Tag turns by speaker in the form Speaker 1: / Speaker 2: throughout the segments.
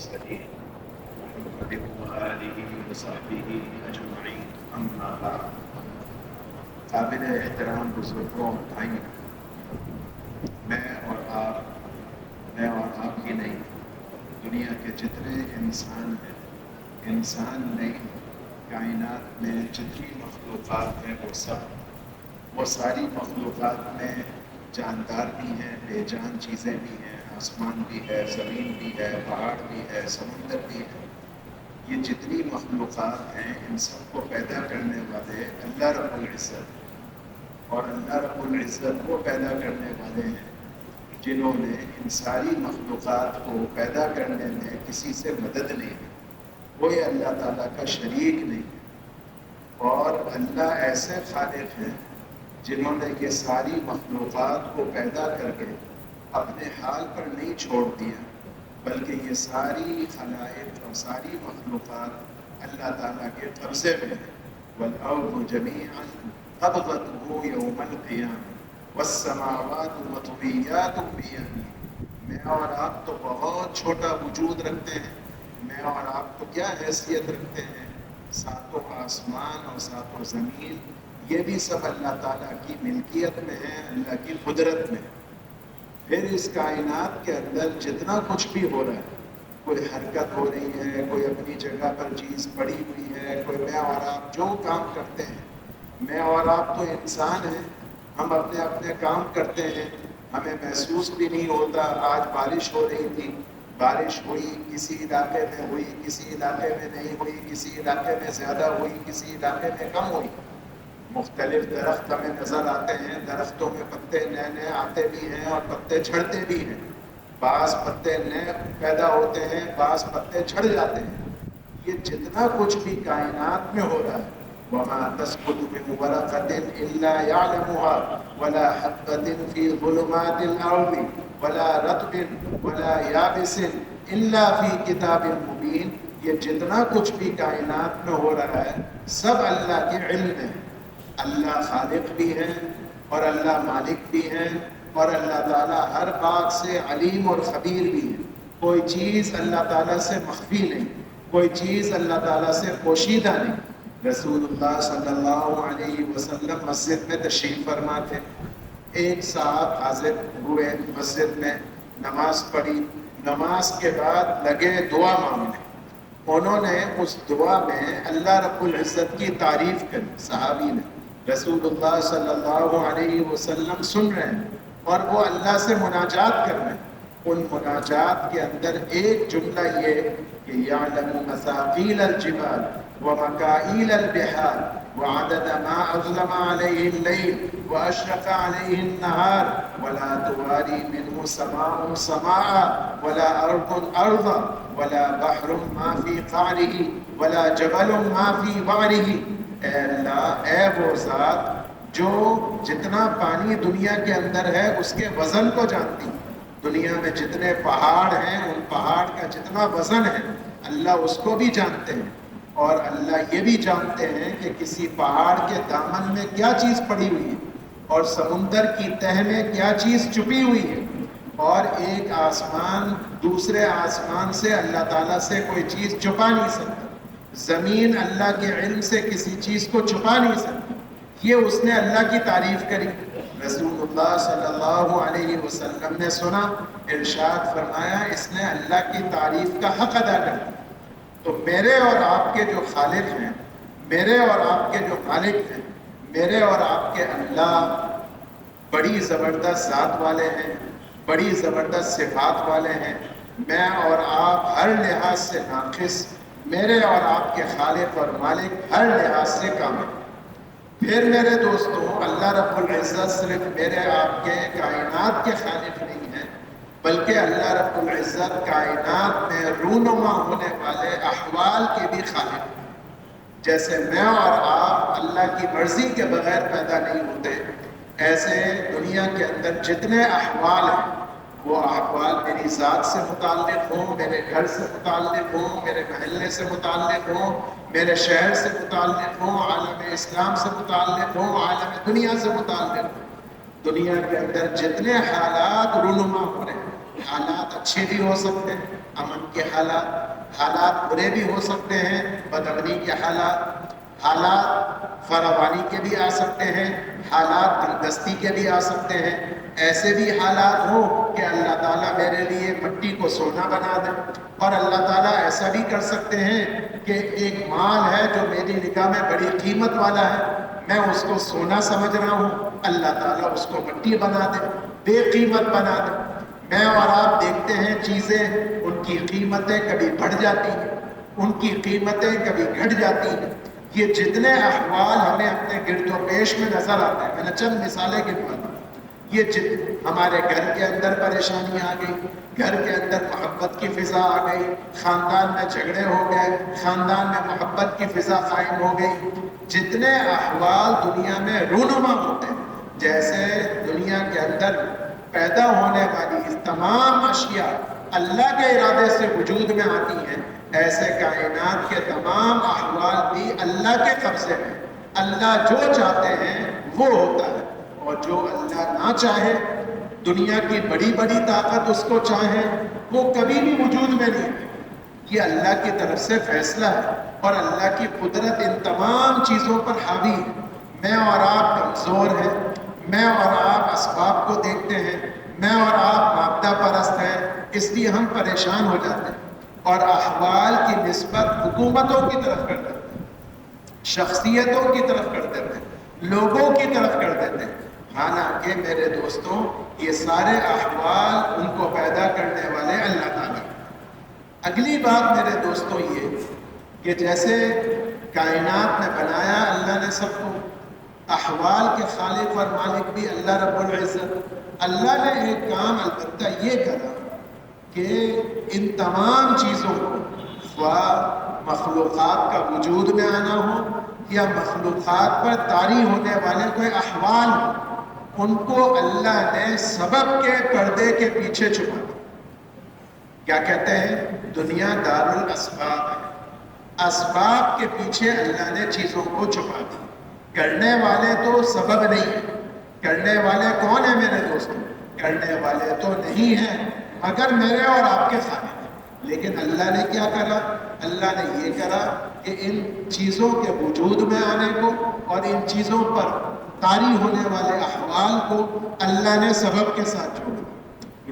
Speaker 1: المرسلين محمد وآله وصحبه أجمعين أما بعد. قابل احترام بزرگوں اور بھائیوں، میں اور آپ کی نہیں، دنیا کے جتنے انسان نہیں، کائنات میں جتنی مخلوقات ہیں وہ ساری مخلوقات میں جاندار بھی ہیں، بے جان چیزیں بھی ہیں، آسمان بھی ہے، زمین بھی ہے، پہاڑ بھی ہے، سمندر بھی ہے. یہ جتنی مخلوقات ہیں ان سب کو پیدا کرنے والے اللہ رب العزت، اور اللہ رب العزت وہ پیدا کرنے والے ہیں جنہوں نے ان ساری مخلوقات کو پیدا کرنے میں کسی سے مدد نہیں لی. کوئی اللہ تعالیٰ کا شریک نہیں ہے، اور اللہ ایسے خالق ہیں جنہوں نے یہ ساری مخلوقات کو پیدا کر کے اپنے حال پر نہیں چھوڑ دیا، بلکہ یہ ساری خلائق اور ساری مخلوقات اللہ تعالیٰ کے قبضے میں ہیں. وَالْأَرْضُ جَمِيعًا قَبْضَتُهُ يَوْمَ الْقِيَامَةِ وَالسَّمَاوَاتُ مَطْوِيَّاتٌ بِيَمِينِهِ. میں اور آپ تو بہت چھوٹا وجود رکھتے ہیں، میں اور آپ تو کیا حیثیت رکھتے ہیں، ساتوں آسمان اور ساتوں زمین یہ بھی سب اللہ تعالیٰ کی ملکیت میں ہے، اللہ کی قدرت میں. پھر اس کائنات کے اندر جتنا کچھ بھی ہو رہا ہے، کوئی حرکت ہو رہی ہے، کوئی اپنی جگہ پر چیز پڑی ہوئی ہے، کوئی میں اور آپ جو کام کرتے ہیں، میں اور آپ تو انسان ہیں، ہم اپنے کام کرتے ہیں، ہمیں محسوس بھی نہیں ہوتا. آج بارش ہو رہی تھی، بارش ہوئی، کسی علاقے میں ہوئی، کسی علاقے میں نہیں ہوئی، کسی علاقے میں زیادہ ہوئی، کسی علاقے میں کم ہوئی. مختلف درخت ہمیں نظر آتے ہیں، درختوں میں پتے نئے آتے بھی ہیں اور پتے جھڑتے بھی ہیں. بعض پتے نئے پیدا ہوتے ہیں، بعض پتے جھڑ جاتے ہیں. یہ جتنا کچھ بھی کائنات میں ہو رہا ہے، وَمَا تَسْقُطُ مِنْ وَرَقَةٍ إِلَّا يَعْلَمُهَا وَلَا حَبَّةٍ فِي ظُلُمَاتِ الْأَرْضِ وَلَا رَطْبٍ وَلَا يَابِسٍ إِلَّا فِي كِتَابٍ مُبِينٍ. یہ جتنا کچھ بھی کائنات میں ہو رہا ہے سب اللہ کے علم میں ہے. اللہ خالق بھی ہے اور اللہ مالک بھی ہے، اور اللہ تعالیٰ ہر بات سے علیم اور خبیر بھی ہے. کوئی چیز اللہ تعالیٰ سے مخفی نہیں، کوئی چیز اللہ تعالیٰ سے پوشیدہ نہیں. رسول اللہ صلی اللہ علیہ وسلم مسجد میں تشریف فرما تھے. ایک صاحب حاضر ہوئے مسجد میں، نماز پڑھی، نماز کے بعد لگے دعا مانگنے. انہوں نے اس دعا میں اللہ رب العزت کی تعریف کری. صحابی نے رسول اللہ صلی اللہ علیہ وسلم سن رہے ہیں اور وہ اللہ سے مناجات کر رہے ہیں. ان مناجات کے اندر ایک جملہ یہ کہ یعلم مثاقیل الجبال ومکائیل البحار وعدد ما اظلم علیہ اللیل واشرق علیہ النہار ولا تواری منہ سماء سماء ولا ارض ارضا ولا بحر ما فی قعرہ ولا جبل ما فی وعرہ. اے اللہ، اے وہ ذات جو جتنا پانی دنیا کے اندر ہے اس کے وزن کو جانتی، دنیا میں جتنے پہاڑ ہیں ان پہاڑ کا جتنا وزن ہے اللہ اس کو بھی جانتے ہیں. اور اللہ یہ بھی جانتے ہیں کہ کسی پہاڑ کے دامن میں کیا چیز پڑی ہوئی ہے اور سمندر کی تہ میں کیا چیز چھپی ہوئی ہے. اور ایک آسمان دوسرے آسمان سے اللہ تعالیٰ سے کوئی چیز چھپا نہیں سکتا، زمین اللہ کے علم سے کسی چیز کو چھپا نہیں سکتی. یہ اس نے اللہ کی تعریف کری. رسول اللہ صلی اللہ علیہ وسلم نے سنا، ارشاد فرمایا اس نے اللہ کی تعریف کا حق ادا کر دیا. تو میرے اور آپ کے جو خالق ہیں، میرے اور آپ کے جو مالک ہیں، میرے اور آپ کے اللہ بڑی زبردست ذات والے ہیں، بڑی زبردست صفات والے ہیں. میں اور آپ ہر لحاظ سے ناقص، میرے اور آپ کے خالق اور مالک ہر لحاظ سے کامل. پھر میرے دوستوں، اللہ رب العزت صرف میرے آپ کے کائنات کے خالق نہیں ہیں، بلکہ اللہ رب العزت کائنات میں رونما ہونے والے احوال کے بھی خالق ہیں. جیسے میں اور آپ اللہ کی مرضی کے بغیر پیدا نہیں ہوتے، ایسے دنیا کے اندر جتنے احوال ہیں وہ احوال میری ذات سے متعلق ہوں، میرے گھر سے متعلق ہوں، میرے محلے سے متعلق ہوں، میرے شہر سے متعلق ہوں، عالم اسلام سے متعلق ہوں، عالم دنیا سے متعلق ہوں. دنیا کے اندر جتنے حالات رونما ہو رہے ہیں، حالات اچھے بھی ہو سکتے ہیں، امن کے حالات برے بھی ہو سکتے ہیں، بدامنی کے حالات فراوانی کے بھی آ سکتے ہیں، حالات تنگدستی کے بھی آ سکتے ہیں، ایسے بھی حالات ہوں کہ اللہ تعالیٰ میرے لیے مٹی کو سونا بنا دے، اور اللہ تعالیٰ ایسا بھی کر سکتے ہیں کہ ایک مال ہے جو میری نگاہ میں بڑی قیمت والا ہے، میں اس کو سونا سمجھ رہا ہوں، اللہ تعالیٰ اس کو مٹی بنا دے، بے قیمت بنا دے۔ میں اور آپ دیکھتے ہیں چیزیں، ان کی قیمتیں کبھی بڑھ جاتی ہیں، ان کی قیمتیں کبھی گھٹ جاتی ہیں۔ یہ جتنے احوال ہمیں اپنے گرد و پیش میں نظر آتے ہیں، میں نے چند مثالیں گنوا دی، یہ ہمارے گھر کے اندر پریشانی آ گئی، گھر کے اندر محبت کی فضا آ گئی، خاندان میں جھگڑے ہو گئے، خاندان میں محبت کی فضا قائم ہو گئی۔ جتنے احوال دنیا میں رونما ہوتے ہیں، جیسے دنیا کے اندر پیدا ہونے والی تمام اشیاء اللہ کے ارادے سے وجود میں آتی ہیں، ایسے کائنات کے تمام احوال بھی اللہ کے قبضے میں، اللہ جو چاہتے ہیں وہ ہوتا ہے، اور جو اللہ نہ چاہے، دنیا کی بڑی بڑی طاقت اس کو چاہے، وہ کبھی بھی وجود میں نہیں ہے۔ یہ اللہ کی طرف سے فیصلہ ہے، اور اللہ کی قدرت ان تمام چیزوں پر حاوی ہے۔ میں اور آپ کمزور ہیں، میں اور آپ اسباب کو دیکھتے ہیں، میں اور آپ مادہ پرست ہیں، اس لیے ہم پریشان ہو جاتے ہیں اور احوال کی نسبت حکومتوں کی طرف کر دیتے ہیں، شخصیتوں کی طرف کر دیتے ہیں، لوگوں کی طرف کر دیتے ہیں۔ حالانکہ میرے دوستوں، یہ سارے احوال ان کو پیدا کرنے والے اللہ تعالیٰ۔ اگلی بات میرے دوستوں یہ کہ جیسے کائنات میں بنایا اللہ نے سب کو، احوال کے خالق اور مالک بھی اللہ رب العزت۔ اللہ نے ایک کام البتہ یہ کرا کہ ان تمام چیزوں کو، خواہ مخلوقات کا وجود میں آنا ہو یا مخلوقات پر طاری ہونے والے کوئی احوال ہو، ان کو اللہ نے سبب کے پردے کے پیچھے چھپا دیا۔ کیا کہتے ہیں؟ دنیا دار الاسباب ہے، اسباب کے پیچھے اللہ نے چیزوں کو چھپا دیا۔ کرنے والے تو سبب نہیں ہیں، کرنے والے کون ہیں میرے دوستوں؟ کرنے والے تو نہیں ہیں مگر میرے اور آپ کے خالق۔ لیکن اللہ نے کیا کرا؟ اللہ نے یہ کرا کہ ان چیزوں کے وجود میں آنے کو اور ان چیزوں پر طاری ہونے والے احوال کو اللہ نے سبب کے ساتھ جوڑا۔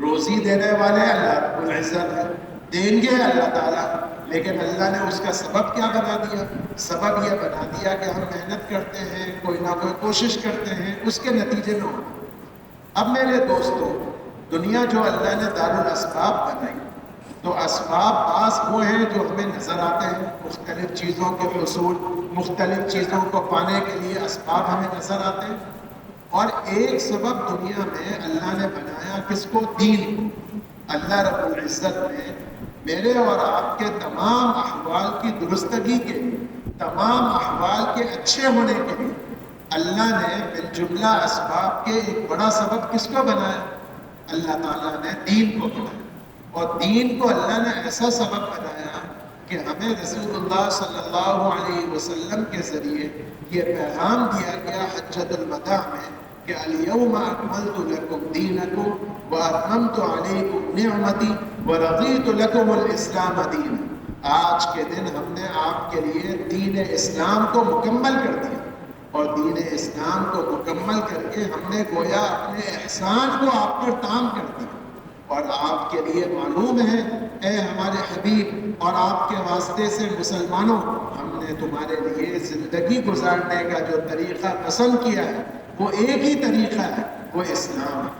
Speaker 1: روزی دینے والے اللہ رب العزت ہے، دیں گے اللہ تعالیٰ، لیکن اللہ نے اس کا سبب کیا بنا دیا؟ سبب یہ بنا دیا کہ ہم محنت کرتے ہیں، کوئی نہ کوئی کوشش کرتے ہیں، اس کے نتیجے میں ہو۔ اب میرے دوستوں، دنیا جو اللہ نے دارالاسباب بنائی، تو اسباب بعض وہ ہیں جو ہمیں نظر آتے ہیں، مختلف چیزوں کے حصول، مختلف چیزوں کو پانے کے لیے اسباب ہمیں نظر آتے ہیں، اور ایک سبب دنیا میں اللہ نے بنایا، کس کو؟ دین کو۔ اللہ رب العزت نے میرے اور آپ کے تمام احوال کی درستگی کے لیے، تمام احوال کے اچھے ہونے کے لیے، اللہ نے بالجملہ اسباب کے ایک بڑا سبب کس کو بنایا؟ اللہ تعالیٰ نے دین کو بنایا، اور دین کو اللہ نے ایسا سبب بنایا کہ ہمیں رسول اللہ صلی اللہ علیہ وسلم کے ذریعے یہ پیغام دیا گیا حجۃ الوداع میں کہ الیوم اکملت لکم دینکم واتممت علیکم نعمتی ورضیت لکم الاسلام دینا۔ آج کے دن ہم نے آپ کے لیے دین اسلام کو مکمل کر دیا، اور دین اسلام کو مکمل کر کے ہم نے گویا اپنے احسان کو آپ پر تام کر دیا، اور آپ کے لیے معلوم ہے اے ہمارے حبیب، اور آپ کے واسطے سے مسلمانوں، ہم نے تمہارے لیے زندگی گزارنے کا جو طریقہ پسند کیا ہے وہ ایک ہی طریقہ ہے، وہ اسلام ہے،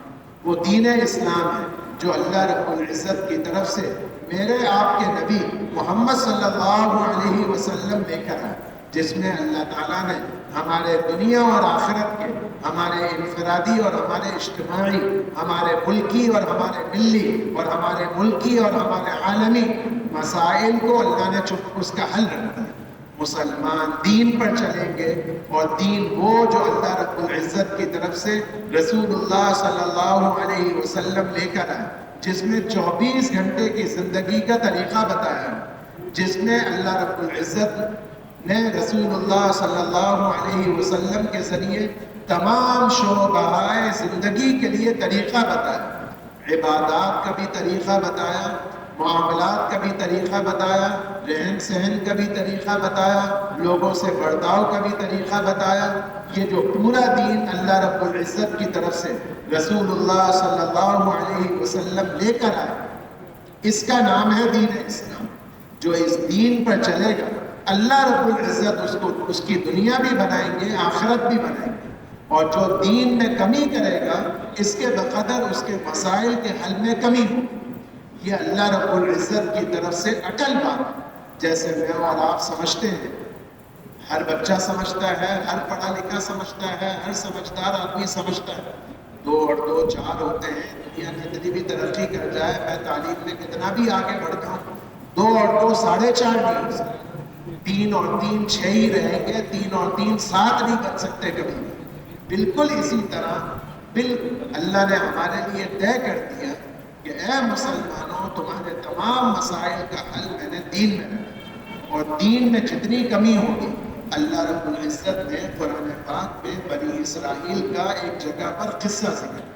Speaker 1: وہ دین اسلام ہے جو اللہ رب العزت کی طرف سے میرے آپ کے نبی محمد صلی اللہ علیہ وسلم لے کر آئے، جس میں اللہ تعالیٰ نے ہمارے دنیا اور آخرت کے، ہمارے انفرادی اور ہمارے اجتماعی، ہمارے ملکی اور ہمارے ملی، اور ہمارے ملکی اور ہمارے عالمی مسائل کو اللہ نے اس کا حل رکھا ہے۔ مسلمان دین پر چلیں گے، اور دین وہ جو اللہ رب العزت کی طرف سے رسول اللہ صلی اللہ علیہ وسلم لے کر آئے، جس میں 24 گھنٹے کی زندگی کا طریقہ بتایا، جس میں اللہ رب العزت نے رسول اللہ صلی اللہ علیہ وسلم کے ذریعے تمام شعبۂ زندگی کے لیے طریقہ بتایا، عبادات کا بھی طریقہ بتایا، معاملات کا بھی طریقہ بتایا، رہن سہن کا بھی طریقہ بتایا، لوگوں سے برتاؤ کا بھی طریقہ بتایا۔ یہ جو پورا دین اللہ رب العزت کی طرف سے رسول اللہ صلی اللہ علیہ وسلم لے کر آئے، اس کا نام ہے دین اسلام۔ جو اس دین پر چلے گا اللہ رب العزت اس کی دنیا بھی بنائیں گے، آخرت بھی بنائیں گے، اور جو دین میں کمی کرے گا اس کے بقدر اس کے مسائل کے حل میں کمی ہو۔ یہ اللہ رب العزت کی طرف سے اٹل بات، جیسے میں اور آپ سمجھتے ہیں، ہر بچہ سمجھتا ہے، ہر پڑھا لکھا سمجھتا ہے، ہر سمجھدار آدمی سمجھتا ہے 2 اور 2 4 ہوتے ہیں۔ دنیا کتنی بھی ترقی کر جائے، میں تعلیم میں کتنا بھی آگے بڑھ جاؤں، 2 اور 2 4.5 نہیں ہو سکتے، 3 اور 3 6 ہی رہیں گے، 3 اور 3 7 نہیں بن سکتے کبھی۔ بالکل اسی طرح اللہ نے ہمارے لیے طے کر دیا کہ اے مسلمانوں، تمہارے تمام مسائل کا حل میں نے دین میں رکھا، اور دین میں جتنی کمی ہوگی اللہ رب العزت نے قرآن پاک میں بنی اسرائیل کا ایک جگہ پر قصہ ذکر۔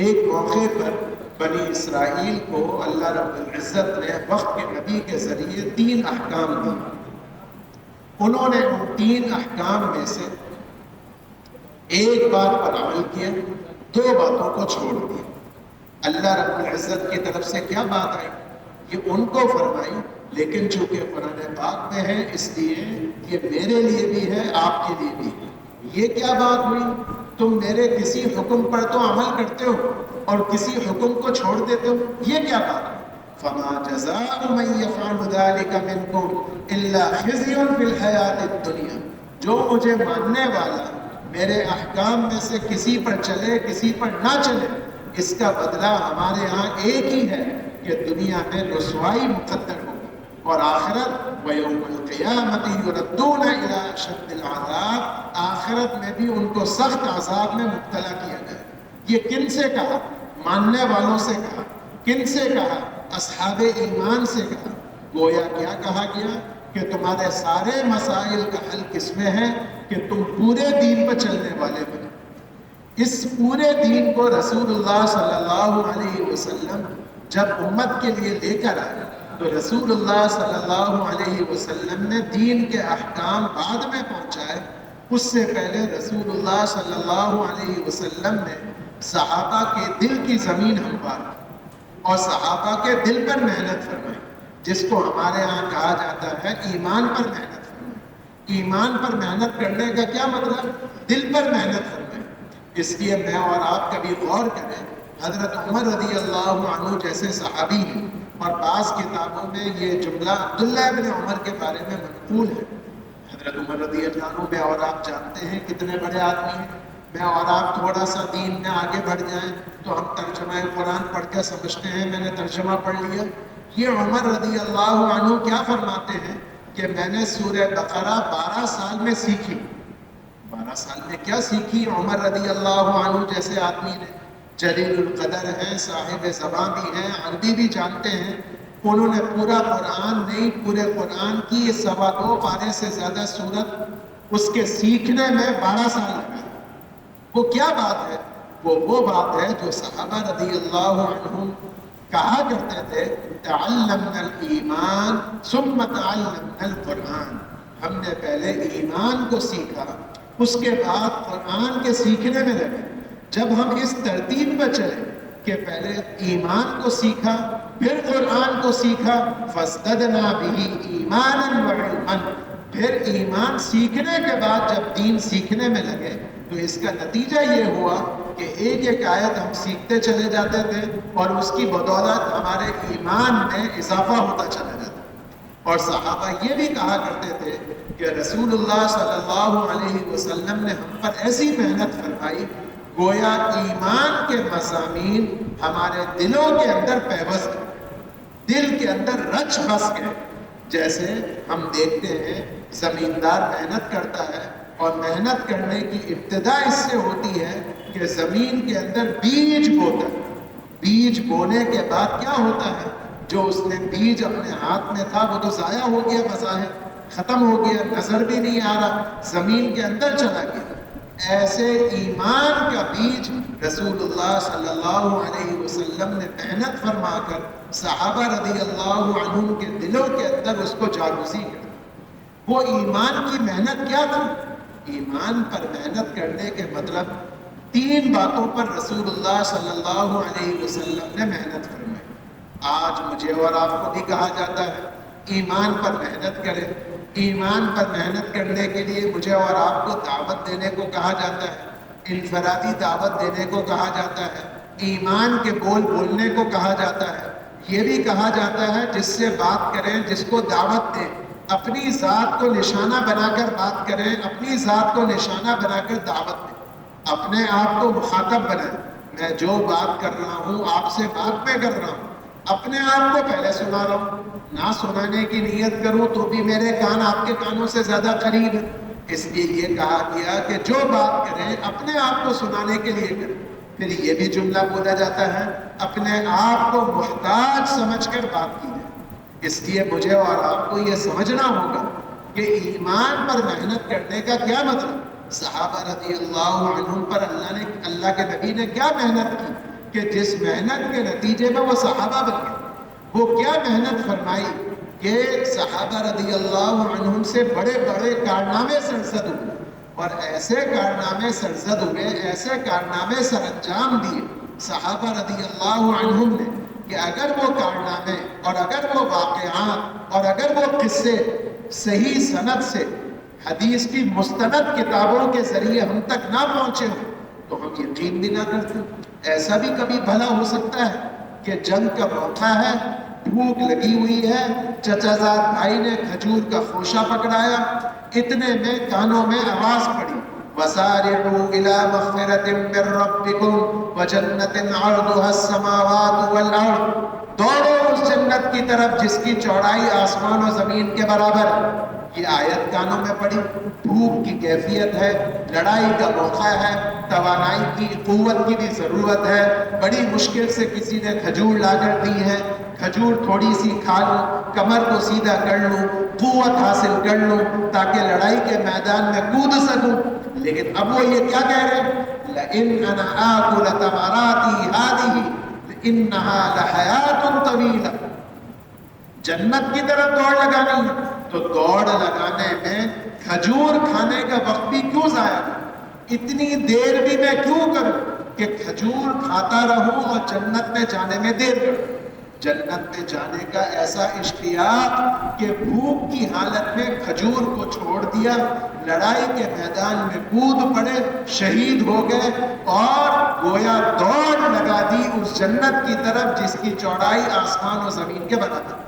Speaker 1: ایک موقع پر بنی اسرائیل کو اللہ رب العزت نے وقت کے نبی کے ذریعے 3 احکام دیے۔ انہوں نے ان 3 احکام میں سے ایک بات پر عمل کیا، 2 باتوں کو چھوڑ دیا۔ اللہ رب العزت کی طرف سے کیا بات آئی یہ ان کو فرمائی، لیکن چونکہ قرآن پاک میں ہے اس لیے یہ میرے لیے بھی ہے، آپ کے لیے بھی ہے۔ یہ کیا بات ہوئی؟ تم میرے کسی حکم پر تو عمل کرتے ہو اور کسی حکم کو چھوڑ دیتے ہو، یہ کیا بات ہے؟ فَمَا جَزَاءُ مَن يَفْعَلُ ذَلِكَ مِنكُمْ إِلَّا خِزْيٌ فِي الْحَيَاةِ الدُّنْيَا۔ جو مجھے ماننے والا میرے احکام میں سے کسی پر چلے کسی پر نہ چلے، اس کا بدلہ ہمارے ہاں ایک ہی ہے کہ دنیا میں رسوائی مقدر ہو، اور آخرت وَيَوْمَ الْقِيَامَةِ يُرَدُّونَ إِلَىٰ أَشَدِّ الْعَذَابِ، آخرت میں بھی ان کو سخت عذاب میں مبتلا کیا جائے۔ یہ کن سے کہا؟ ماننے والوں سے کہا۔ کن سے کہا؟ اصحاب ایمان سے کہا۔ گویا کیا کہا گیا کہ تمہارے سارے مسائل کا حل کس میں ہے کہ تم پورے دین پر چلنے والے بنو۔ اس پورے دین کو رسول اللہ صلی اللہ علیہ وسلم جب امت کے لیے لے کر آئے تو رسول اللہ صلی اللہ علیہ وسلم نے دین کے احکام بعد میں پہنچائے۔ اس سے پہلے رسول اللہ صلی اللہ علیہ وسلم نے صحابہ کے دل کی زمین ہموار اور صحابہ کے دل پر محنت فرمائی، جس کو ہمارے ہاں کہا جاتا ہے ایمان پر محنت فرمائی۔ ایمان پر محنت کرنے کا کیا مطلب؟ دل پر محنت فرمائی۔ اس لیے میں اور آپ کبھی غور کریں، حضرت عمر رضی اللہ عنہ جیسے صحابی ہیں، اور بعض کتابوں میں یہ جملہ عبداللہ ابن عمر کے بارے میں منقول ہے۔ حضرت عمر رضی اللہ عنہ میں اور آپ جانتے ہیں کتنے بڑے آدمی ہیں۔ میں اور آپ تھوڑا سا دین میں آگے بڑھ جائیں تو ہم ترجمہ قرآن پڑھ کے سمجھتے ہیں میں نے ترجمہ پڑھ لیا۔ یہ عمر رضی اللہ عنہ کیا فرماتے ہیں کہ میں نے سورہ بقرہ 12 سال میں سیکھی۔ 12 سال میں کیا سیکھی عمر رضی اللہ عنہ جیسے آدمی نے؟ جلیل القدر ہیں، صاحب زبان بھی ہیں، عربی بھی جانتے ہیں۔ انہوں نے پورا قرآن نہیں، پورے قرآن کی 2.25 پارے سے زیادہ سورت اس کے سیکھنے میں 12 سال لگا۔ وہ کیا بات ہے؟ وہ بات ہے جو صحابہ رضی اللہ عنہم کہا کرتے تھے تعلمنا الایمان ثم تعلمنا القرآن۔ ہم نے پہلے ایمان کو سیکھا، اس کے بعد قرآن کے سیکھنے میں لگے۔ جب ہم اس ترتیب پر چلے کہ پہلے ایمان کو سیکھا پھر قرآن کو سیکھا، فازددنا به ایمانا وعلما، پھر ایمان سیکھنے کے بعد جب دین سیکھنے میں لگے تو اس کا نتیجہ یہ ہوا کہ ایک ایک آیت ہم سیکھتے چلے جاتے تھے اور اس کی بدولت ہمارے ایمان میں اضافہ ہوتا چلا جاتا۔ اور صحابہ یہ بھی کہا کرتے تھے کہ رسول اللہ صلی اللہ علیہ وسلم نے ہم پر ایسی محنت فرمائی گویا ایمان کے مضامین ہمارے دلوں کے اندر پیوست گئے، دل کے اندر رچ بس گئے۔ جیسے ہم دیکھتے ہیں زمیندار محنت کرتا ہے اور محنت کرنے کی ابتدا اس سے ہوتی ہے کہ زمین کے اندر بیج بوتا ہے۔ بیج بونے کے بعد کیا ہوتا ہے؟ جو اس نے بیج اپنے ہاتھ میں تھا وہ تو ضائع ہو گیا، بظاہر ختم ہو گیا، نظر بھی نہیں آ رہا، زمین کے اندر چلا گیا۔ ایسے ایمان کا بیج رسول اللہ صلی اللہ علیہ وسلم نے محنت فرما کر صحابہ رضی اللہ عنہم کے دلوں کے اندر اس کو جاگزی کر. وہ ایمان کی محنت کیا تھی؟ ایمان پر محنت کرنے کے مطلب 3 باتوں پر رسول اللہ صلی اللہ علیہ وسلم نے محنت فرمائی. آج مجھے اور آپ کو بھی کہا جاتا ہے ایمان پر محنت کریں. ایمان پر محنت کرنے کے لیے مجھے اور آپ کو دعوت دینے کو کہا جاتا ہے, انفرادی دعوت دینے کو کہا جاتا ہے, ایمان کے بول بولنے کو کہا جاتا ہے. یہ بھی کہا جاتا ہے جس سے بات کریں, جس کو دعوت دیں, اپنی ذات کو نشانہ بنا کر بات کریں, اپنی ذات کو نشانہ بنا کر دعوت دیں, اپنے آپ کو مخاطب بنائیں. میں جو بات کر رہا ہوں آپ سے بات میں کر رہا ہوں, اپنے آپ کو پہلے سنا رہا ہوں. نہ سنانے کی نیت کروں تو بھی میرے کان آپ کے کانوں سے زیادہ قریب ہے. اس لیے یہ کہا گیا کہ جو بات کریں اپنے آپ کو سنانے کے لیے کریں. پھر یہ بھی جملہ بولا جاتا ہے اپنے آپ کو محتاج سمجھ کر بات کی جائے. اس لیے مجھے اور آپ کو یہ سمجھنا ہوگا کہ ایمان پر محنت کرنے کا کیا مطلب. صحابہ رضی اللہ عنہم پر اللہ کے نبی نے کیا محنت کی کہ جس محنت کے نتیجے میں وہ صحابہ بن گئے. وہ کیا محنت فرمائی کہ صحابہ رضی اللہ عنہم سے بڑے بڑے کارنامے سرزد ہوئے, اور ایسے کارنامے سرزد ہوئے, ایسے کارنامے سر انجام دیے صحابہ رضی اللہ عنہم نے کہ اگر وہ کارنامے اور اگر وہ واقعات اور اگر وہ قصے صحیح سند سے حدیث کی مستند کتابوں کے ذریعے ہم تک نہ پہنچے ہوں تو ہم یقین بھی نہ کرتے. ایسا بھی کبھی بھلا ہو سکتا ہے کہ جنگ کا موقع ہے, بھوک لگی ہوئی ہے, چچا زاد بھائی نے کھجور کا خوشہ پکڑایا, اتنے میں کانوں میں آواز پڑی وَسَارِعُوا إِلَىٰ مَغْفِرَةٍ مِّن رَّبِّكُمْ وَجَنَّةٍ عَرْضُهَا السَّمَاوَاتُ وَالْأَرْضُ. دوڑو اس جنت کی طرف جس کی چوڑائی آسمان و زمین کے برابر. یہ آیت کانوں میں پڑی. بھوک کی کیفیت ہے, لڑائی کا موقع ہے, توانائی کی قوت کی بھی ضرورت ہے, بڑی مشکل سے کسی نے کھجور لا کر دی ہے, کھجور تھوڑی سی کھا لوں, کمر کو سیدھا کر لوں, قوت حاصل کر لوں تاکہ لڑائی کے میدان میں کود سکوں. لیکن اب وہ یہ کیا کہہ رہے ہیں لَإِنْ أَنَا آكُلَ تَمَرَاتِي هَٰذِهِ لِإِنَّهَا لَحَيَاةٌ طَوِيلَةٌ. جنت کی طرف دوڑ لگانی ہے تو دوڑ لگانے میں کھجور کھانے کا وقت بھی کیوں ضائع کروں, اتنی دیر بھی میں کیوں کروں کہ کھجور کھاتا رہوں اور جنت میں جانے میں دیر کروں. جنت میں جانے کا ایسا اشتیاق کہ بھوک کی حالت میں کھجور کو چھوڑ دیا, لڑائی کے میدان میں کود پڑے, شہید ہو گئے اور گویا دوڑ لگا دی اس جنت کی طرف جس کی چوڑائی آسمان و زمین کے برابر.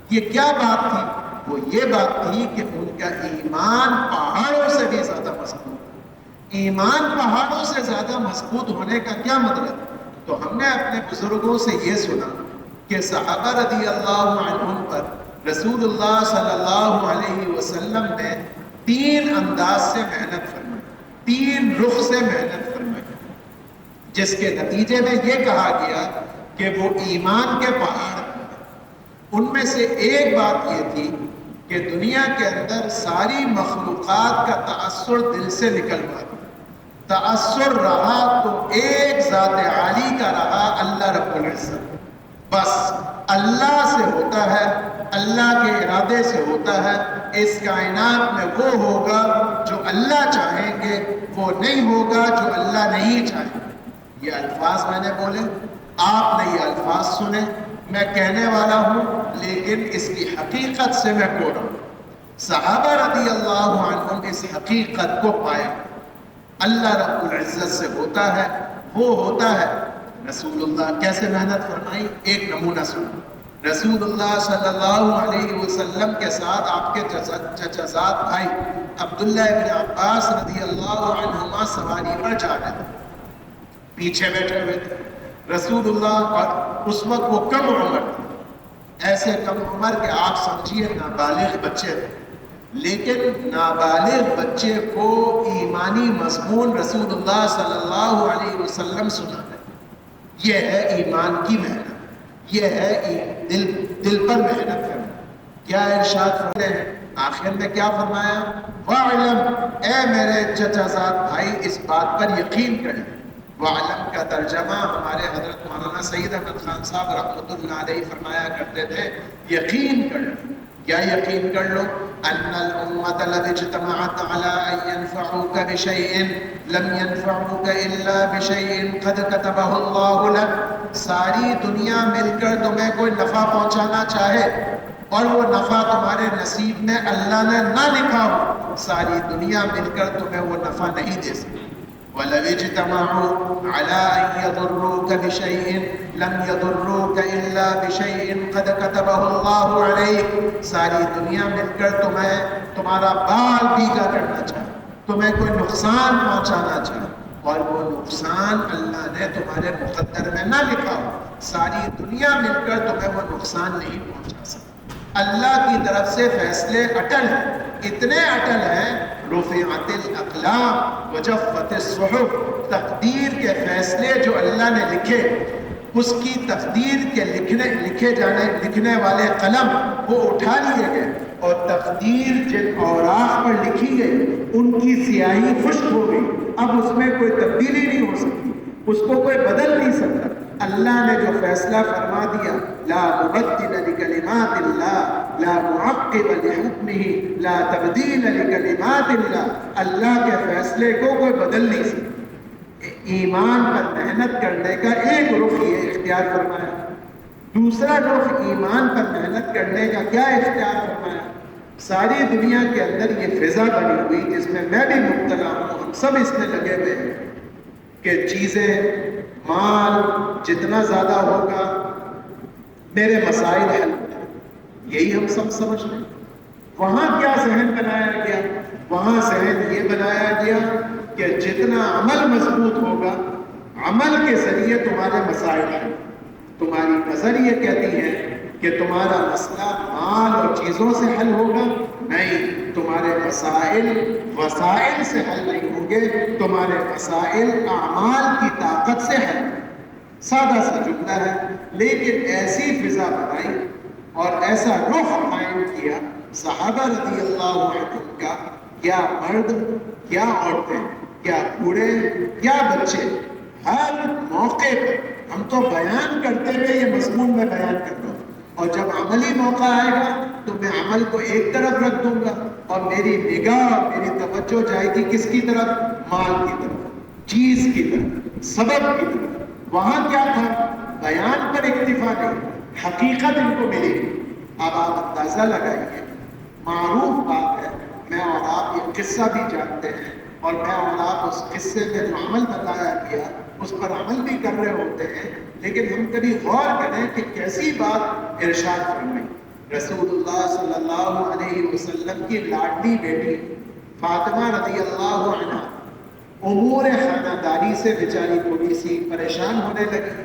Speaker 1: یہ کیا بات تھی؟ وہ یہ بات تھی کہ ان کا ایمان پہاڑوں سے بھی زیادہ مضبوط. ایمان پہاڑوں سے زیادہ مضبوط ہونے کا کیا مطلب؟ تو ہم نے اپنے بزرگوں سے یہ سنا کہ صحابہ رضی اللہ عنہم پر رسول اللہ صلی اللہ علیہ وسلم نے 3 انداز سے محنت فرمائی, 3 رخ سے محنت فرمائی, جس کے نتیجے میں یہ کہا گیا کہ وہ ایمان کے پہاڑ. ان میں سے ایک بات یہ تھی کہ دنیا کے اندر ساری مخلوقات کا تأثر دل سے نکل پاتا. تأثر رہا تو ایک ذات عالی کا رہا, اللہ رب العزت. بس اللہ سے ہوتا ہے, اللہ کے ارادے سے ہوتا ہے. اس کائنات میں وہ ہوگا جو اللہ چاہیں گے, وہ نہیں ہوگا جو اللہ نہیں چاہیں. یہ الفاظ میں نے بولے, آپ نے یہ الفاظ سنے, میں کہنے والا ہوں لیکن اس کی حقیقت سے میں کو رہا ہوں. صحابہ رضی اللہ عنہم اس حقیقت کو پائے. اللہ رب العزت سے ہوتا ہے, وہ ہوتا ہے. رسول اللہ کیسے محنت فرمائی, ایک نمونہ سنو. رسول اللہ صلی اللہ علیہ وسلم کے ساتھ آپ کے چچا زاد بھائی عبداللہ ابن عباس رضی اللہ عنہما سواری پر جا رہے تھے, پیچھے بیٹھے ہوئے تھے. رسول اللہ اور اس وقت وہ کم عمر تھے, ایسے کم عمر کہ آپ سمجھیے نابالغ بچے تھے. لیکن نابالغ بچے کو ایمانی مضمون رسول اللہ صلی اللہ علیہ وسلم سناتے. یہ ہے ایمان کی محنت, یہ ہے دل پر محنت کرنا. کیا ارشاد فرماتے ہیں آخر میں, کیا فرمایا؟ وَاعْلَمْ, اے میرے چچا زاد بھائی اس بات پر یقین کریں وعلم کا ترجمہ ہمارے حضرت مولانا سید احمد خان صاحب رحمۃ اللہ علیہ فرمایا کرتے تھے، یقین کر لو، کیا یقین کر لو؟ ان الامت لو اجتمعت على ان ينفعوك بشيء لم ينفعوك الا بشيء قد كتبه الله لك، ساری دنیا مل کر تمہیں کوئی نفع پہنچانا چاہے اور وہ نفع تمہارے نصیب میں اللہ نے نہ لکھا ہو، ساری دنیا مل کر تمہیں وہ نفع نہیں دے سکتی۔ وَلَوِ اجْتَمَعُوا عَلَىٰ أَن يَضُرُّوكَ بِشَيْءٍ لَمْ يَضُرُّوكَ إِلَّا بِشَيْءٍ قَدْ كَتَبَهُ اللَّهُ عَلَيْكَ، ساری دنیا مل کر تمہیں تمہارا بال بھیگا کرنا چاہے، تمہیں کوئی نقصان پہنچانا چاہے اور وہ نقصان اللہ نے تمہارے مقدر میں نہ لکھا ہو، ساری دنیا مل کر تمہیں وہ نقصان نہیں پہنچا سکتی۔ اللہ کی طرف سے فیصلے اٹل ہیں، اتنے اٹل ہیں، رفعت الاقلام وجفت الصحف، تقدیر کے فیصلے جو اللہ نے لکھے، اس کی تقدیر کے لکھنے والے قلم وہ اٹھا لیے گئے، اور تقدیر جن اوراق پر لکھی گئی ان کی سیاہی خشک ہو گئی، اب اس میں کوئی تبدیلی نہیں ہو سکتی، اس کو کوئی بدل نہیں سکتا۔ اللہ نے جو فیصلہ فرما دیا، لا مبدل لکلمات اللہ لا معقب لحکمہ لا تبدیل لکلمات اللہ، اللہ کے فیصلے کو کوئی بدل نہیں سکتا۔ ایمان پر محنت کرنے کا ایک رخ یہ اختیار فرمایا، دوسرا رخ ایمان پر محنت کرنے کا کیا اختیار فرمایا؟ ساری دنیا کے اندر یہ فضا بنی ہوئی جس میں میں بھی مبتلا ہوں، ہم سب اس میں لگے ہوئے ہیں کہ چیزیں، مال جتنا زیادہ ہوگا میرے مسائل حل ہوں، یہی ہم سب سمجھ رہے ہیں۔ وہاں کیا ذہن بنایا گیا؟ وہاں ذہن یہ بنایا گیا کہ جتنا عمل مضبوط ہوگا، عمل کے ذریعے تمہارے مسائل حل۔ تمہاری نظر یہ کہتی ہے کہ تمہارا مسئلہ مال اور چیزوں سے حل ہوگا، نہیں، تمہارے مسائل وسائل سے حل نہیں ہوں گے، تمہارے مسائل اعمال کی طاقت سے حل۔ سادہ سا جملہ ہے، لیکن ایسی فضا بنائی اور ایسا رخ قائم کیا صحابہ رضی اللہ عنہم کا، کیا مرد، کیا عورتیں، کیا بوڑھے، کیا بچے، ہر موقع پر ہم تو بیان کرتے ہوئے یہ مضمون میں بیان کرتا ہوں، اور جب عملی موقع آئے گا تو میں عمل کو ایک طرف رکھ دوں گا اور میری نگاہ، میری توجہ جائے گی کس کی طرف؟ مال کی طرف، چیز کی طرف، سبب کی طرف۔ وہاں کیا تھا؟ بیان پر اکتفا نہیں، حقیقت ان کو ملے گی۔ اب آپ اندازہ لگائیے، معروف بات ہے، میں اور آپ یہ قصہ بھی جانتے ہیں، اور میں اور آپ اس قصے میں جو عمل بتایا گیا اس پر عمل بھی کر رہے ہوتے ہیں، لیکن ہم کبھی غور کریں کہ کیسی بات ارشاد فرمائی۔ رسول اللہ صلی اللہ علیہ وسلم کی لاڈلی بیٹی فاطمہ رضی اللہ عنہ امور خانہ داری سے بیچاری تھوڑی سی پریشان ہونے لگی۔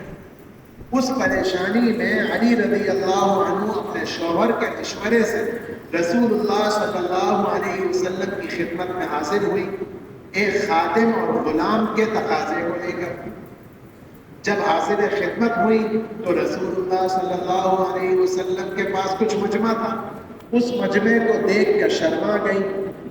Speaker 1: اس پریشانی میں علی رضی اللہ عنہ اپنے شوہر کے مشورے سے رسول اللہ صلی اللہ علیہ وسلم کی خدمت میں حاضر ہوئی، ایک خادم اور غلام کے تقاضے کو لے کر۔ جب حاضر خدمت ہوئی تو رسول اللہ صلی اللہ علیہ وسلم کے پاس کچھ مجمع تھا، اس مجمع کو دیکھ کر شرما گئی،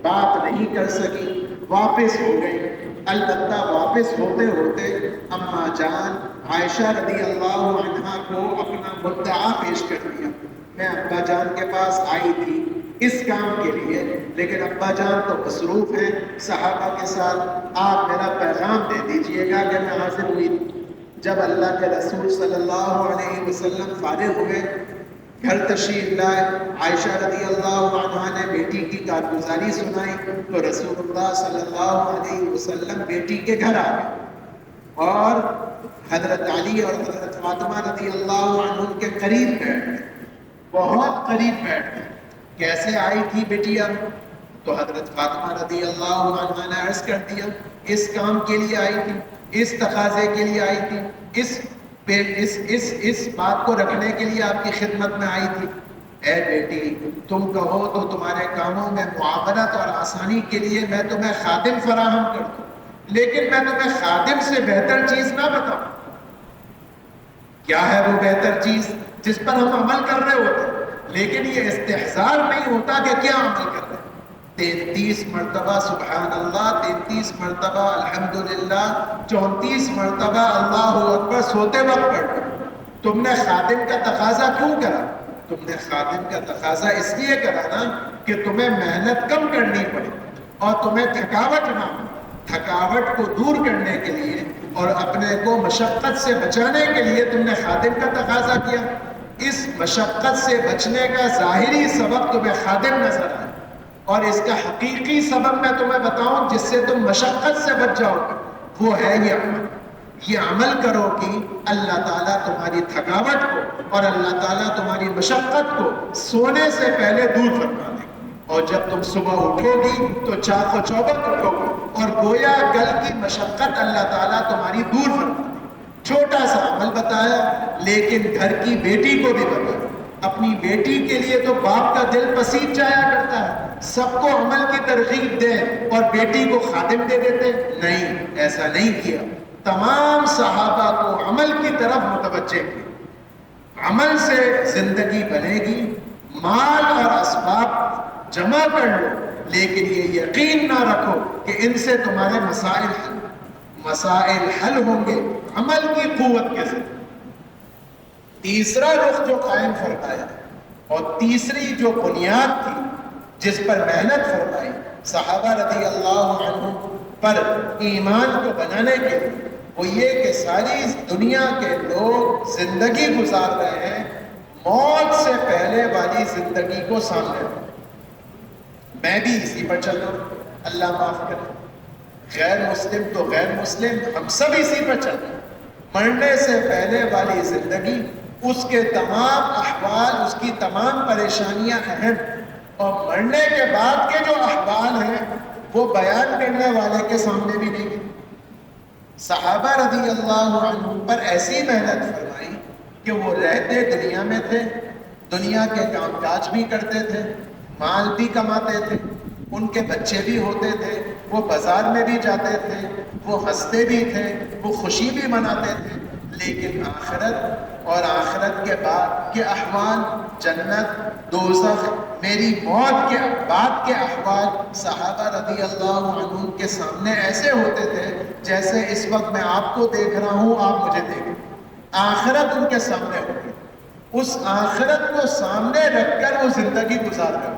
Speaker 1: بات نہیں کر سکی، واپس ہو گئی۔ البتہ واپس ہوتے ہوتے اماں جان عائشہ رضی اللہ عنہا کو اپنا مدعا پیش کر دیا، میں ابا جان کے پاس آئی تھی اس کام کے لیے، لیکن ابا جان تو مصروف ہیں صحابہ کے ساتھ، آپ میرا پیغام دے دیجئے گا کہ میں حاضر ہوئی۔ جب اللہ کے رسول صلی اللہ علیہ وسلم فارغ ہوئے، گھر تشریف لائے، عائشہ رضی اللہ عنہا نے بیٹی کی کارگزاری سنائی تو رسول اللہ صلی اللہ علیہ وسلم بیٹی کے گھر آ گئے اور حضرت علی اور حضرت فاطمہ رضی اللہ عنہم کے قریب بیٹھ گئے، بہت قریب بیٹھ گئے۔ کیسے آئی تھی بیٹیا؟ تو حضرت فاطمہ رضی اللہ عنہا نے عرض کر دیا، اس کام کے لیے آئی تھی، اس تقاضے کے لیے آئی تھی، اس بات کو رکھنے کے لیے آپ کی خدمت میں آئی تھی۔ اے بیٹی، تم کہو تو تمہارے کاموں میں معاونت اور آسانی کے لیے میں تمہیں خادم فراہم کر دوں، لیکن میں تمہیں خادم سے بہتر چیز نہ بتاؤں۔ کیا ہے وہ بہتر چیز جس پر ہم عمل کر رہے ہوتے ہیں، لیکن یہ استحضار نہیں ہوتا کہ کیا عمل کر رہے ہیں۔ 33 مرتبہ سبحان اللہ، 33 مرتبہ الحمدللہ، 34 مرتبہ اللہ اکبر سوتے وقت پڑھو۔ تم نے خادم کا تقاضا کیوں کرا؟ تم نے خادم کا تقاضا اس لیے کرا نا کہ تمہیں محنت کم کرنی پڑے اور تمہیں تھکاوٹ نہ ہو۔ تھکاوٹ کو دور کرنے کے لیے اور اپنے کو مشقت سے بچانے کے لیے تم نے خادم کا تقاضا کیا۔ اس مشقت سے بچنے کا ظاہری سبب تمہیں خادم نظر آئے، اور اس کا حقیقی سبب میں تمہیں بتاؤں جس سے تم مشقت سے بچ جاؤ گے، وہ ہے یہ عمل۔ یہ عمل کرو کہ اللہ تعالیٰ تمہاری تھکاوٹ کو اور اللہ تعالیٰ تمہاری مشقت کو سونے سے پہلے دور فرما دے گا، اور جب تم صبح اٹھو گی تو چاق و چوبند اٹھو گے، اور گویا کل کی مشقت اللہ تعالیٰ تمہاری دور فرما دے گا۔ چھوٹا سا عمل بتایا، لیکن گھر کی بیٹی کو بھی بتایا۔ اپنی بیٹی کے لیے تو باپ کا دل پسیج جایا کرتا ہے، سب کو عمل کی ترغیب دے اور بیٹی کو خادم دے دیتے، نہیں، ایسا نہیں کیا۔ تمام صحابہ کو عمل کی طرف متوجہ کیا۔ عمل سے زندگی بنے گی، مال اور اسباب جمع کر لو، لیکن یہ یقین نہ رکھو کہ ان سے تمہارے مسائل حل ہوں گے عمل کی قوت کے ذریعے۔ تیسرا رخ جو قائم فرمایا اور تیسری جو بنیاد تھی جس پر محنت فرمائی صحابہ رضی اللہ عنہ پر ایمان کو بنانے کے لیے، وہ یہ کہ ساری دنیا کے لوگ زندگی گزار رہے ہیں، موت سے پہلے والی زندگی کو سامنے رکھو۔ میں بھی اسی پر چل رہا ہوں، اللہ معاف کرے۔ غیر مسلم تو غیر مسلم، ہم سب اسی پر چل رہے ہیں۔ مرنے سے پہلے والی زندگی، اس کے تمام احوال، اس کی تمام پریشانیاں اہم، اور مرنے کے بعد کے جو احوال ہیں وہ بیان کرنے والے کے سامنے بھی نہیں ہیں۔ صحابہ رضی اللہ عنہ پر ایسی محنت فرمائی کہ وہ رہتے دنیا میں تھے، دنیا کے کام کاج بھی کرتے تھے، مال بھی کماتے تھے، ان کے بچے بھی ہوتے تھے، وہ بازار میں بھی جاتے تھے، وہ ہنستے بھی تھے، وہ خوشی بھی مناتے تھے، لیکن آخرت اور آخرت کے بعد کے احوال، جنت، دوزخ، میری موت کے بعد کے احوال صحابہ رضی اللہ عنہ کے سامنے ایسے ہوتے تھے جیسے اس وقت میں آپ کو دیکھ رہا ہوں، آپ مجھے دیکھ رہے ہیں۔ آخرت ان کے سامنے ہوتی، اس آخرت کو سامنے رکھ کر وہ زندگی گزار رہے ہیں۔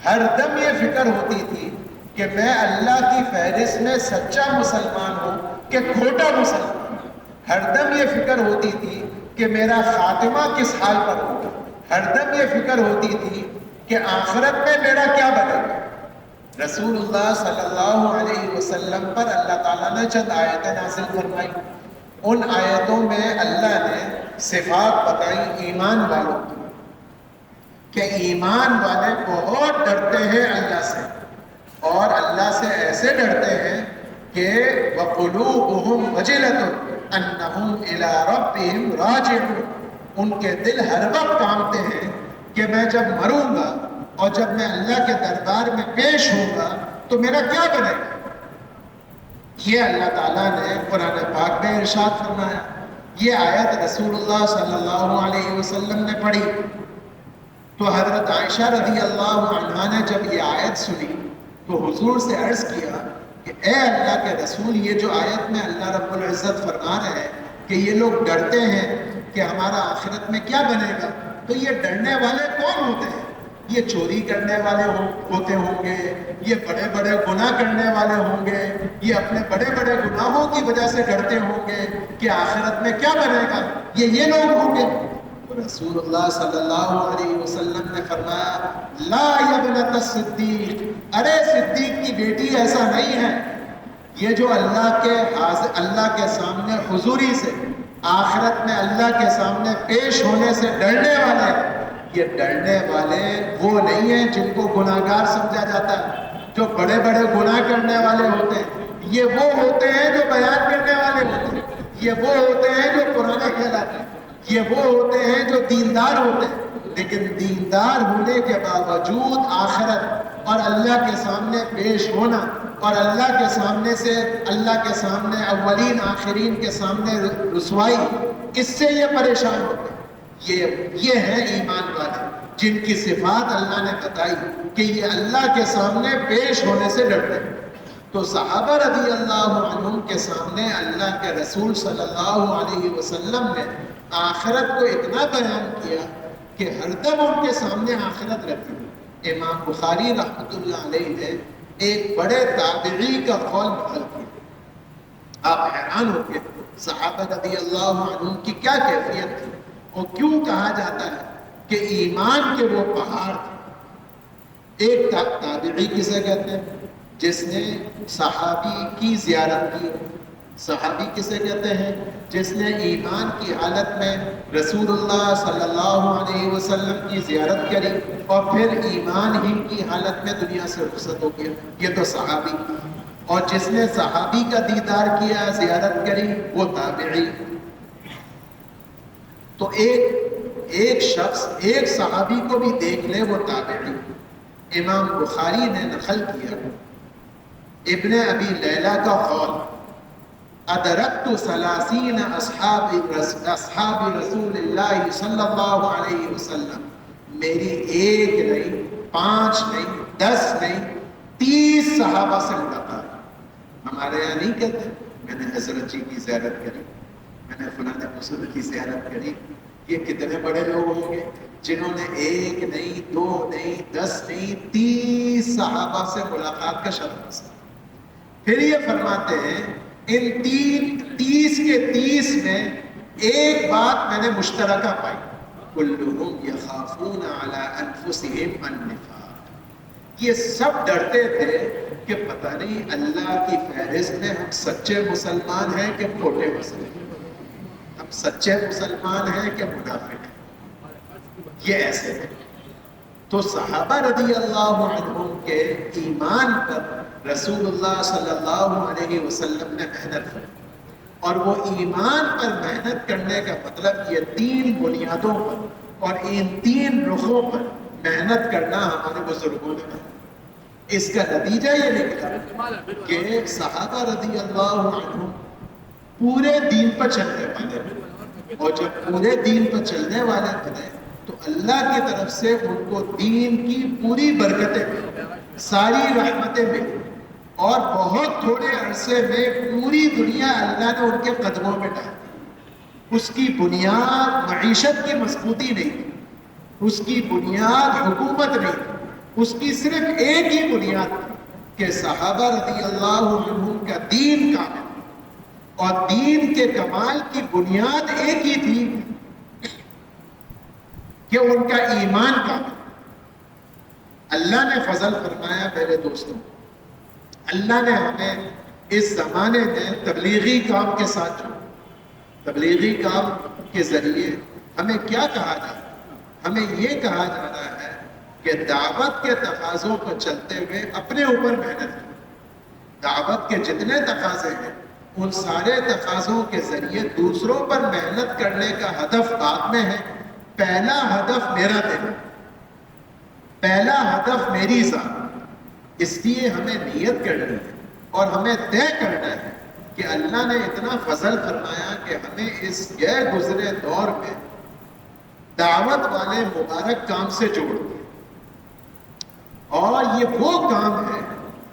Speaker 1: ہر دم یہ فکر ہوتی تھی کہ میں اللہ کی فہرست میں سچا مسلمان ہوں کہ کھوٹا مسلمان ہوں۔ ہر دم یہ فکر ہوتی تھی کہ میرا خاتمہ کس حال پر ہوگا۔ ہر دم یہ فکر ہوتی تھی کہ آخرت میں میرا کیا بنے گا۔ رسول اللہ صلی اللہ علیہ وسلم پر اللہ تعالیٰ نے چند آیتیں نازل فرمائی۔ ان آیتوں میں اللہ نے صفات بتائی ایمان والوں کی، کہ ایمان والے بہت ڈرتے ہیں اللہ سے، اور اللہ سے ایسے ڈرتے ہیں کہ وَقُلُوبُهُمْ وَجِلَةٌ أَنَّهُمْ إِلَىٰ رَبِّهِمْ رَاجِعُونَ۔ ان کے دل ہر وقت کانپتے ہیں کہ میں جب مروں گا اور جب میں اللہ کے دربار میں پیش ہوں گا تو میرا کیا بنے گا۔ یہ اللہ تعالیٰ نے قرآن پاک میں ارشاد فرمایا۔ یہ آیت رسول اللہ صلی اللہ علیہ وسلم نے پڑھی تو حضرت عائشہ رضی اللہ عنہا نے جب یہ آیت سنی تو حضور سے عرض کیا کہ اے اللہ کے رسول، یہ جو آیت میں اللہ رب العزت فرما رہے ہیں کہ یہ لوگ ڈرتے ہیں کہ ہمارا آخرت میں کیا بنے گا، تو یہ ڈرنے والے کون ہوتے ہیں؟ یہ چوری کرنے والے ہوتے ہوں گے، یہ بڑے بڑے گناہ کرنے والے ہوں گے، یہ اپنے بڑے بڑے گناہوں کی وجہ سے ڈرتے ہوں گے کہ آخرت میں کیا بنے گا، یہ لوگ ہوں گے۔ رسول اللہ صلی اللہ علیہ وسلم نے فرمایا لا یبنت الصدیق، ارے صدیق کی بیٹی ایسا نہیں ہے۔ یہ جو اللہ کے سامنے حضوری سے، آخرت میں اللہ کے سامنے پیش ہونے سے ڈرنے والے، یہ ڈرنے والے وہ نہیں ہیں جن کو گناہگار سمجھا جاتا ہے، جو بڑے بڑے گناہ کرنے والے ہوتے ہیں۔ یہ وہ ہوتے ہیں جو بیان کرنے والے ہوتے ہیں، یہ وہ ہوتے ہیں جو قرآن کہلاتے ہیں، یہ وہ ہوتے ہیں جو دیندار ہوتے ہیں۔ لیکن دیندار ہونے کے باوجود آخرت اور اللہ کے سامنے پیش ہونا اور اللہ کے سامنے سے اللہ کے سامنے اولین آخرین کے سامنے رسوائی، اس سے یہ پریشان ہوتے ہیں۔ یہ ہے ایمان والے۔ جن کی صفات اللہ نے بتائی کہ یہ اللہ کے سامنے پیش ہونے سے ڈرتے ہیں. تو صحابہ رضی اللہ عنہم کے سامنے اللہ کے رسول صلی اللہ علیہ وسلم نے آخرت کو اتنا بیان کیا کہ ہر دم ان کے سامنے آخرت رہتی ہے. امام بخاری رحمۃ اللہ علیہ نے ایک بڑے تابعی کا قول نقل کیا. آپ حیران ہو گئے صحابہ رضی اللہ عنہم کی کیا کیفیت تھی اور کیوں کہا جاتا ہے کہ ایمان کے وہ پہاڑ تھے. ایک تابعی کسے کہتے ہیں؟ جس نے صحابی کی زیارت کی. صحابی کسے کہتے ہیں؟ جس نے ایمان کی حالت میں رسول اللہ صلی اللہ علیہ وسلم کی زیارت کری اور پھر ایمان ہی کی حالت میں دنیا سے رخصت ہو گیا. یہ تو صحابی. اور جس نے صحابی کا دیدار کیا، زیارت کری، وہ تابعی. تو ایک شخص ایک صحابی کو بھی دیکھ لے، وہ تابعی. امام بخاری نے نقل کیا ابن ابی لیلہ کا قول: ادرکت 30 اصحاب رسول اللہ صلی اللہ علیہ وسلم. میری ایک نہیں، 5 نہیں، 10 نہیں، 30 صحابہ سے ملاقات. ہمارے یہاں نہیں کہتے میں نے حضرت جی کی زیارت کری، میں نے فلاں بزرگ کی زیارت کری. یہ کتنے بڑے لوگ ہوں گے جنہوں نے 1 نہیں، 2 نہیں، 10 نہیں، 30 صحابہ سے ملاقات کا شرف حاصل. پھر یہ فرماتے ہیں ان 30 کے 30 میں ایک بات میں نے مشترکہ پائی: کلہم یخافون علی انفسہم النفاق. یہ سب ڈرتے تھے کہ پتہ نہیں اللہ کی فہرست میں ہم سچے مسلمان ہیں کہ کھوٹے مسلمان، ہم سچے مسلمان ہیں کہ منافق ہیں. یہ ایسے ہیں. تو صحابہ رضی اللہ عنہم کے ایمان پر رسول اللہ صلی اللہ علیہ وسلم نے محنت کی. اور وہ ایمان پر محنت کرنے کا مطلب یہ 3 بنیادوں پر اور ان 3 رخوں پر محنت کرنا ہمارے بزرگوں نے کہا. اس کا نتیجہ یہ نکلا کہ صحابہ رضی اللہ عنہم پورے دین پر چلنے والے تھے. اور جب پورے دین پر چلنے والے تھے تو اللہ کی طرف سے ان کو دین کی پوری برکتیں ملی، ساری رحمتیں ملی. اور بہت تھوڑے عرصے میں پوری دنیا اللہ نے ان کے قدموں میں ڈال دی. اس کی بنیاد معیشت کی مضبوطی نہیں تھی، اس کی بنیاد حکومت نہیں تھی. اس کی صرف ایک ہی بنیاد تھی کہ صحابہ رضی اللہ عنہم کا دین کامل. اور دین کے کمال کی بنیاد ایک ہی تھی کہ ان کا ایمان کامل. اللہ نے فضل فرمایا میرے دوستوں، اللہ نے ہمیں اس زمانے میں تبلیغی کام کے ساتھ جوڑا. تبلیغی کام کے ذریعے ہمیں کیا کہا جا رہا ہے؟ ہمیں یہ کہا جا رہا ہے کہ دعوت کے تقاضوں پر چلتے ہوئے اپنے اوپر محنت کریں. دعوت کے جتنے تقاضے ہیں ان سارے تقاضوں کے ذریعے دوسروں پر محنت کرنے کا ہدف بعد میں ہے. پہلا ہدف میرا دینا، پہلا ہدف میری ذات. اس لیے ہمیں نیت کرنی ہے اور ہمیں طے کرنا ہے کہ اللہ نے اتنا فضل فرمایا کہ ہمیں اس غیر گزرے دور میں دعوت والے مبارک کام سے جوڑ دیا. اور یہ وہ کام ہے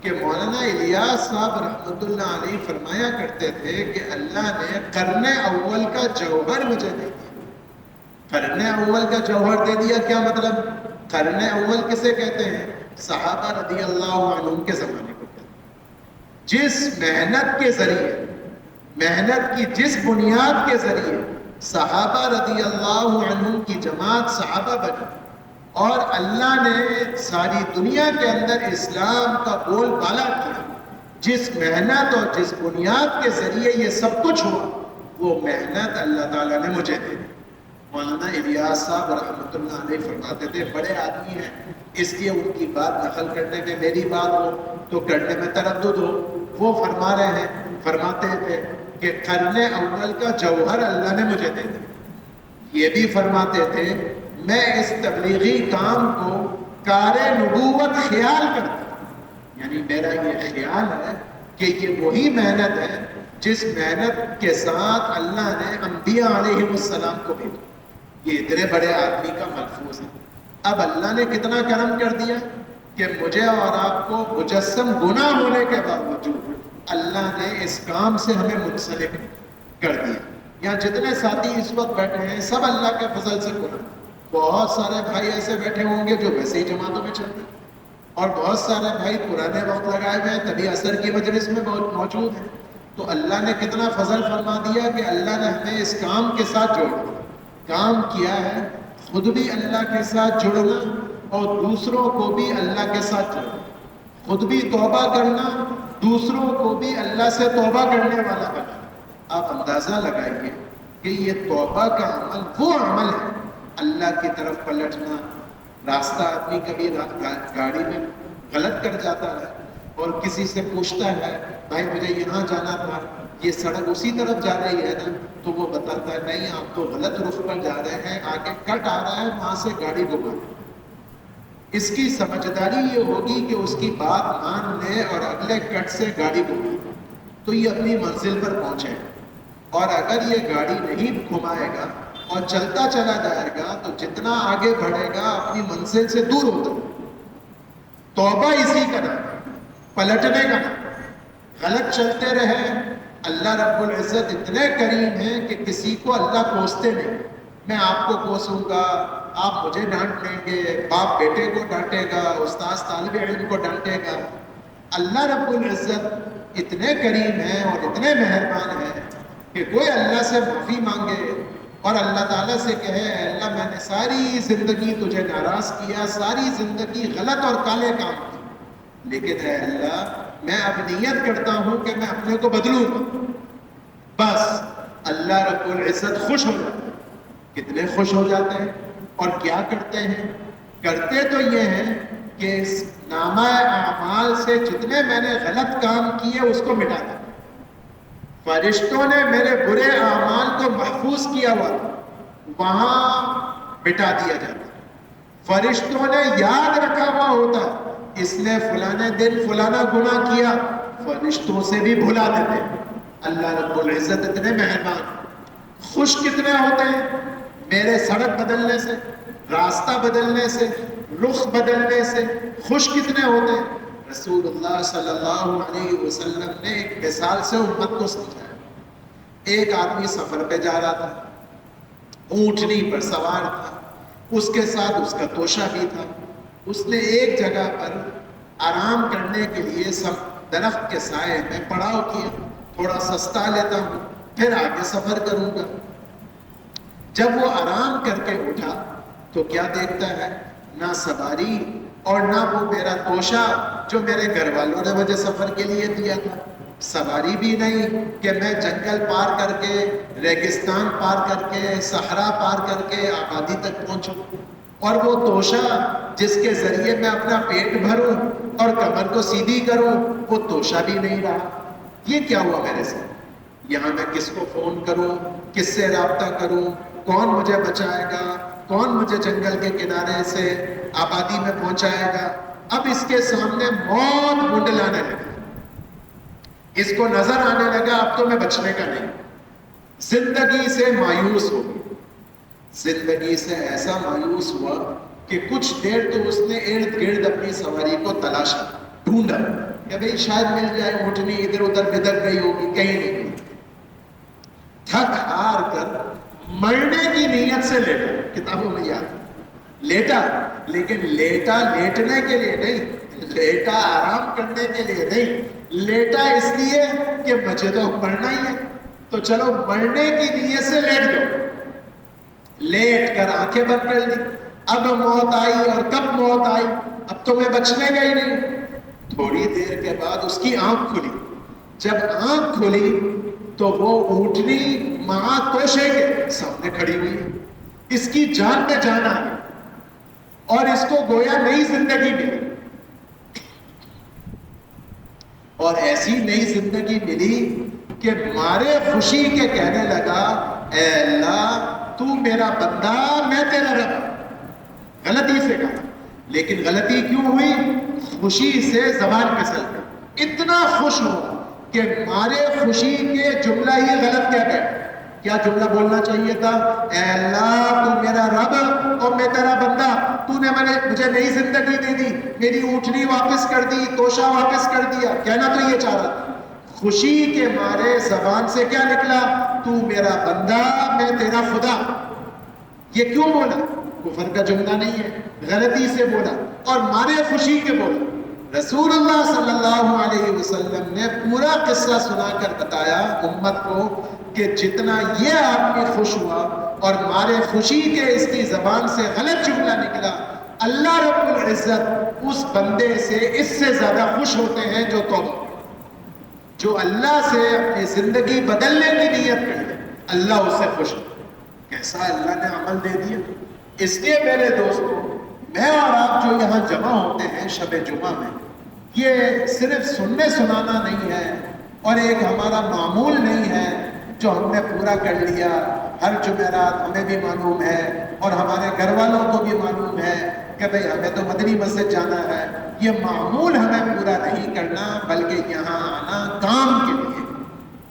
Speaker 1: کہ مولانا الیاس صاحب رحمۃ اللہ علیہ فرمایا کرتے تھے کہ اللہ نے قرن اول کا جوہر مجھے دے دیا. قرن اول کا جوہر دے دیا کیا مطلب؟ قرن اول کسے کہتے ہیں؟ صحابہ رضی اللہ عنہم کے زمانے کو کہتے ہیں. جس محنت کے ذریعے، محنت کی جس بنیاد کے ذریعے صحابہ رضی اللہ عنہم کی جماعت صحابہ بنی اور اللہ نے ساری دنیا کے اندر اسلام کا بول بالا کیا، جس محنت اور جس بنیاد کے ذریعے یہ سب کچھ ہوا، وہ محنت اللہ تعالیٰ نے مجھے دے دی. مولانا الیاس صاحب رحمۃ اللہ علیہ فرماتے تھے بڑے آدمی ہیں اس لیے ان کی بات نقل کرنے میں میری بات ہو تو کرنے میں تردد ہو. وہ فرما رہے ہیں، فرماتے تھے کہ قرن اول کا جوہر اللہ نے مجھے دے دیا. یہ بھی فرماتے تھے میں اس تبلیغی کام کو کار نبوت خیال کرتا ہوں. یعنی میرا یہ خیال ہے کہ یہ وہی محنت ہے جس محنت کے ساتھ اللہ نے انبیاء علیہ السلام کو بھیجا. یہ اتنے بڑے آدمی کا ملفوظ ہے. اب اللہ نے کتنا کرم کر دیا کہ مجھے اور آپ کو مجسم گناہ ہونے کے باوجود اللہ نے اس کام سے ہمیں منسلک کر دیا. یہاں جتنے ساتھی اس وقت بیٹھے ہیں سب اللہ کے فضل سے گناہ. بہت سارے بھائی ایسے بیٹھے ہوں گے جو ویسے ہی جماعتوں میں چلتے ہیں، اور بہت سارے بھائی پرانے وقت لگائے ہوئے ہیں تبھی عصر کی مجلس میں موجود ہیں. تو اللہ نے کتنا فضل فرما دیا کہ اللہ نے ہمیں اس کام کے ساتھ جوڑ دیا. کام کیا ہے خود بھی اللہ کے ساتھ جڑنا اور دوسروں کو بھی اللہ کے ساتھ جڑنا، خود بھی توبہ کرنا، دوسروں کو بھی اللہ سے توبہ کرنے والا بنا. آپ اندازہ لگائیے کہ یہ توبہ کا عمل وہ عمل ہے. اللہ کی طرف پلٹنا. راستہ آدمی کبھی گاڑی میں غلط کر جاتا ہے اور کسی سے پوچھتا ہے بھائی مجھے یہاں جانا تھا، یہ سڑک اسی طرف جا رہی ہے نا؟ تو وہ بتاتا ہے نہیں آپ تو غلط رخ پر جا رہے ہیں، آگے کٹ آ رہا ہے وہاں سے گاڑی گھما. اس کی سمجھداری یہ ہوگی کہ اس کی بات مان لے اور اگلے کٹ سے گاڑی گھمائے تو یہ اپنی منزل پر پہنچے. اور اگر یہ گاڑی نہیں گھمائے گا اور چلتا چلا جائے گا تو جتنا آگے بڑھے گا اپنی منزل سے دور ہوتا ہے. توبہ اسی کا نام، پلٹنے کا نام. غلط چلتے رہے. اللہ رب العزت اتنے کریم ہیں کہ کسی کو اللہ کوستے نہیں. میں آپ کو کوسوں گا، آپ مجھے ڈانٹ لیں گے، باپ بیٹے کو ڈانٹے گا، استاذ طالب علم کو ڈانٹے گا. اللہ رب العزت اتنے کریم ہیں اور اتنے مہربان ہیں کہ کوئی اللہ سے معافی مانگے اور اللہ تعالیٰ سے کہے اے اللہ میں نے ساری زندگی تجھے ناراض کیا، ساری زندگی غلط اور کالے کام کیے، لیکن اے اللہ میں اب نیت کرتا ہوں کہ میں اپنے کو بدلوں گا. بس اللہ رب العزت خوش ہو جاتے ہیں. کتنے خوش ہو جاتے ہیں اور کیا کرتے ہیں؟ کرتے تو یہ ہیں کہ اس نامہ اعمال سے جتنے میں نے غلط کام کیے اس کو مٹا دیں. فرشتوں نے میرے برے اعمال کو محفوظ کیا ہوا تھا، وہاں مٹا دیا جاتا. فرشتوں نے یاد رکھا ہوا ہوتا اس نے فلانے دن فلانا گناہ کیا، فرشتوں سے بھی بھلا دیتے. اللہ رب العزت اتنے مہربان. خوش کتنے ہوتے ہیں میرے سڑک بدلنے سے، راستہ بدلنے سے، رخ بدلنے سے خوش کتنے ہوتے ہیں. رسول اللہ صلی اللہ علیہ وسلم نے ایک مثال سے امت کو سمجھایا. ایک آدمی سفر پہ جا رہا تھا، اونٹنی پر سوار تھا، اس کے ساتھ اس کا توشہ بھی تھا. اس نے ایک جگہ پر آرام کرنے کے لیے سب درخت کے سائے میں پڑاؤ کیا، تھوڑا سستا لیتا ہوں پھر آگے سفر کروں گا. جب وہ آرام کر کے اٹھا تو کیا دیکھتا ہے؟ نہ سواری اور نہ وہ میرا توشہ جو میرے گھر والوں نے مجھے سفر کے لیے دیا تھا. سواری بھی نہیں کہ میں جنگل پار کر کے، ریگستان پار کر کے، صحرا پار کر کے آبادی تک پہنچوں. اور وہ توشہ جس کے ذریعے میں اپنا پیٹ بھروں اور کمر کو سیدھی کروں وہ توشہ بھی نہیں رہا. یہ کیا ہوا میرے سے؟ یہاں میں کس کو فون کروں، کس سے رابطہ کروں، کون مجھے بچائے گا، کون مجھے جنگل کے کنارے سے آبادی میں پہنچائے گا؟ اب اس کے سامنے موت منڈلانے لگا. اس کو نظر آنے لگا اب تو میں بچنے کا نہیں. زندگی سے مایوس ہو گیا. زندگی سے ایسا مایوس ہوا کہ کچھ دیر تو اس نے ارد گرد اپنی سواری کو تلاشا، ڈھونڈا کہ بھئی شاید مل جائے، اونٹنی ادھر ادھر بدک گئی ہوگی، کہیں نہیں ملی. تھک ہار کر مرنے کی نیت سے لیٹا. کتابوں میں یاد لیٹا، لیکن لیٹا لیٹنے کے لیے نہیں، لیٹا آرام کرنے کے لیے نہیں، لیٹا اس لیے کہ مجھے تو مرنا ہی ہے تو چلو مرنے کی نیت سے لیٹ گئے. لیٹ کر آنکھیں بند کر لی. اب موت آئی اور کب موت آئی؟ اب تو میں بچنے کا ہی نہیں. تھوڑی دیر کے بعد اس کی آنکھ کھلی. جب آنکھ کھلی تو وہ اونٹنی ماں توشے کے سامنے کھڑی ہوئی. اس کی جان میں جان آئی اور اس کو گویا نئی زندگی ملی. اور ایسی نئی زندگی ملی کہ مارے خوشی کے کہنے لگا اے اللہ تو میرا بندہ، میں تیرا رب. غلطی سے کہا، لیکن غلطی کیوں ہوئی؟ خوشی سے زبان پھسل گئی. اتنا خوش ہوا کہ مارے خوشی کے جملہ ہی غلط کہہ گئے. کیا جملہ بولنا چاہیے تھا؟ اے اللہ تو میرا رب اور میں تیرا بندہ، تو نے مجھے نئی زندگی دے دی، میری اونٹنی واپس کر دی، توشہ واپس کر دیا. کہنا تو یہ چاہ رہا تھا. خوشی کے مارے زبان سے کیا نکلا؟ تو میرا بندہ، میں تیرا خدا. یہ کیوں بولا؟ کفر کا جملہ نہیں ہے، غلطی سے بولا اور مارے خوشی کے بولا. رسول اللہ صلی اللہ علیہ وسلم نے پورا قصہ سنا کر بتایا امت کو کہ جتنا یہ آدمی خوش ہوا اور مارے خوشی کے اس کی زبان سے غلط جملہ نکلا، اللہ رب العزت اس بندے سے اس سے زیادہ خوش ہوتے ہیں جو اللہ سے اپنی زندگی بدلنے کی نیت کرتے، اللہ اس سے خوش ہو. کیسا اللہ نے عمل دے دیا. اس لیے میرے دوستوں، میں اور آپ جو یہاں جمع ہوتے ہیں شب جمعہ میں، یہ صرف سننے سنانا نہیں ہے اور ایک ہمارا معمول نہیں ہے جو ہم نے پورا کر لیا. ہر جمعرات ہمیں بھی معلوم ہے اور ہمارے گھر والوں کو بھی معلوم ہے کہ بھئی ہمیں تو مدنی مسجد جانا ہے. یہ معمول ہمیں پورا نہیں کرنا، بلکہ یہاں آنا کام کے لیے،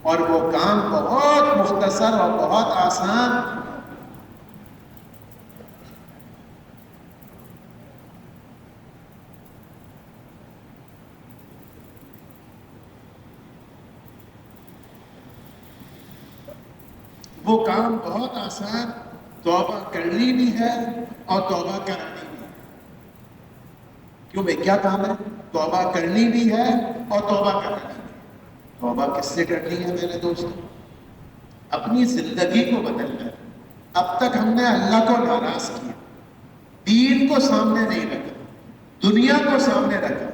Speaker 1: اور وہ کام بہت مختصر اور بہت آسان. وہ کام بہت آسان، توبہ کرنی بھی ہے اور توبہ کرانی بھی ہے. کیوں بھائی کیا کام ہے؟ توبہ کرنی بھی ہے اور توبہ کرانی بھی ہے. توبہ کس سے کرنی ہے میرے دوستوں؟ اپنی زندگی کو بدلنا ہے. اب تک ہم نے اللہ کو ناراض کیا، دین کو سامنے نہیں رکھا، دنیا کو سامنے رکھا،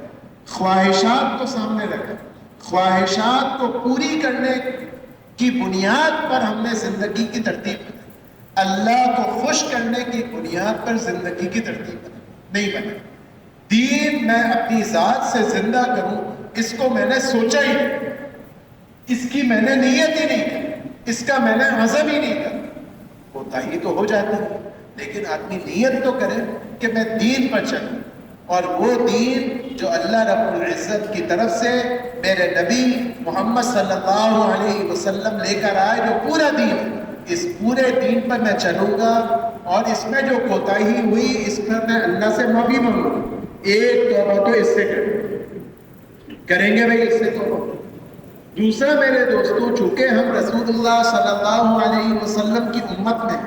Speaker 1: خواہشات کو سامنے رکھا. خواہشات کو پوری کرنے کی بنیاد پر ہم نے زندگی کی ترتیب بنائی. اللہ کو خوش کرنے کی بنیاد پر زندگی کی ترتیب نہیں بنائی. دین میں اپنی ذات سے زندہ کروں، اس کو میں نے سوچا ہی نہیں، اس کی میں نے نیت ہی نہیں کی، اس کا میں نے عزم ہی نہیں کرا. ہوتا ہی تو ہو جاتا ہے، لیکن آدمی نیت تو کرے کہ میں دین پر چلوں، اور وہ دین جو اللہ رب العزت کی طرف سے میرے نبی محمد صلی اللہ علیہ وسلم لے کر آئے، جو پورا دین، اس پورے دین پر میں چلوں گا، اور اس میں جو کوتاہی ہوئی اس پر میں اللہ سے معافی مانگوں گا. ایک توبہ تو اس سے کریں گے بھائی، اس سے توبہ. دوسرا میرے دوستوں، چونکہ ہم رسول اللہ صلی اللہ علیہ وسلم کی امت میں،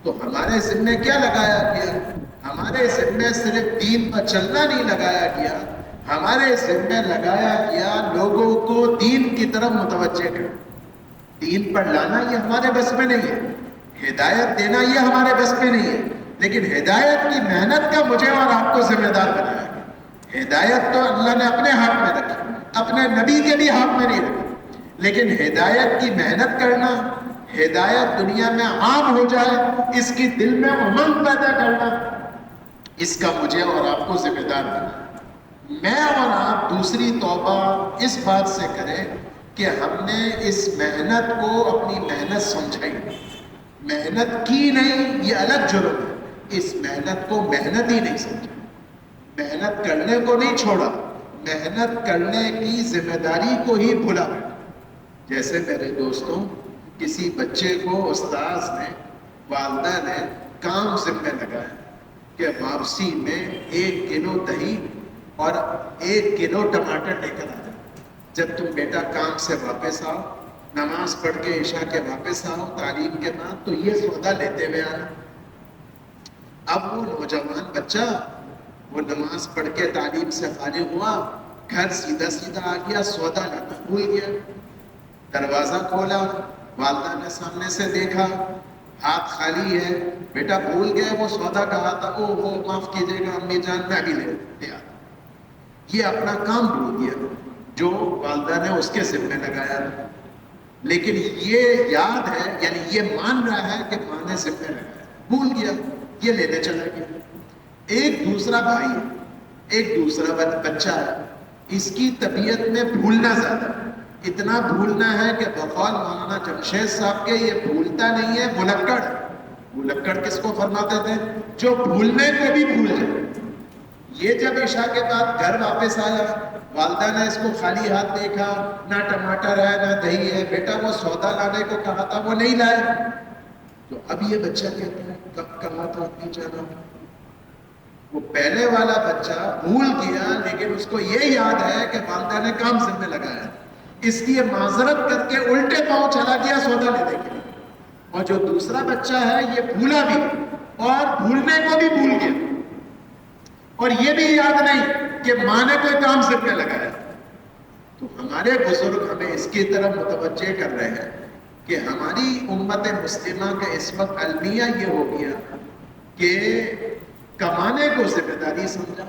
Speaker 1: تو ہمارے ذمہ کیا لگایا گیا؟ ہمارے ذمہ صرف دین پر چلنا نہیں لگایا گیا، ہمارے ذمہ لگایا گیا لوگوں کو دین کی طرف متوجہ کر. دین پر لانا یہ ہمارے بس میں نہیں ہے، ہدایت دینا یہ ہمارے بس میں نہیں ہے، لیکن ہدایت کی محنت کا مجھے اور آپ کو ذمہ دار بنایا گیا. ہدایت تو اللہ نے اپنے ہاتھ میں رکھی، اپنے نبی کے بھی ہاتھ میں نہیں رکھی، لیکن ہدایت کی محنت کرنا، ہدایت دنیا میں عام ہو جائے، اس کی دل میں امنگ پیدا کرنا، اس کا مجھے اور آپ کو ذمہ دار بنا. میں اور آپ دوسری توبہ اس بات سے کریں کہ ہم نے اس محنت کو اپنی محنت سمجھائی، محنت کی نہیں، یہ الگ جرم ہے. اس محنت کو محنت ہی نہیں سمجھا، محنت کرنے کو نہیں چھوڑا، محنت کرنے کی ذمہ داری کو ہی بھولا. جیسے میرے دوستوں، کسی بچے کو استاذ نے، والدہ نے کام ذمہ لگایا کہ واپسی میں 1 کلو دہی اور 1 کلو ٹماٹر لے کر آ جائے. جب تم بیٹا کام سے واپس آؤ، نماز پڑھ کے عشاء کے واپس آؤ تعلیم کے بعد، تو یہ سودا لیتے ہوئے آنا. اب وہ نوجوان بچہ، وہ نماز پڑھ کے تعلیم سے فارغ ہوا، گھر سیدھا آ گیا، سودا لانا بھول گیا. دروازہ کھولا، والدہ نے سامنے سے دیکھا، ہاتھ خالی ہے. بیٹا بھول گئے وہ سودا کہا تھا، او وہ معاف کیجیے گا امی جان، میں بھی لے آتا. یہ اپنا کام بھول گیا جو والدہ نے اس کے ذمہ لگایا تھا، لیکن یہ یاد ہے، یعنی یہ مان رہا ہے کہ ماں نے ذمہ لگایا، بھول گیا، یہ لینے چلا گیا. ایک دوسرا بھائی، ایک دوسرا بچہ ہے، اس کی طبیعت میں بھولنا زیادہ ہے. اتنا بھولنا ہے کہ بقول مولانا جمشید صاحب کے یہ بھولتا نہیں ہے، بھلکڑ. بھلکڑ کس کو فرماتے تھے؟ جو بھولنے کو بھی بھول جائے. یہ جب عشاء کے بعد گھر واپس آیا، والدہ نے اس کو خالی ہاتھ دیکھا، نہ ٹماٹر ہے نہ دہی ہے، بیٹا وہ سودا لانے کو کہا تھا وہ نہیں لائے، تو اب یہ بچہ کہتا ہے کب کہا تھا اپنی جانا؟ وہ پہلے والا بچہ بھول گیا، لیکن اس کو یہ یاد ہے کہ والدہ نے کام ذمہ لگایا، اس لیے معذرت کر کے الٹے پاؤں چلا گیا سودا لینے کے لیے۔ اور جو دوسرا بچہ ہے یہ بھولا بھی اور بھولنے کو بھی بھول گیا، اور یہ بھی یاد نہیں کہ ماں نے کوئی کام ذمہ لگایا۔ تو ہمارے بزرگ ہمیں اس کی طرف متوجہ کر رہے ہیں کہ ہماری امت مسلمہ کا اس وقت المیہ یہ ہو گیا کہ کمانے کو ذمہ داری سمجھا،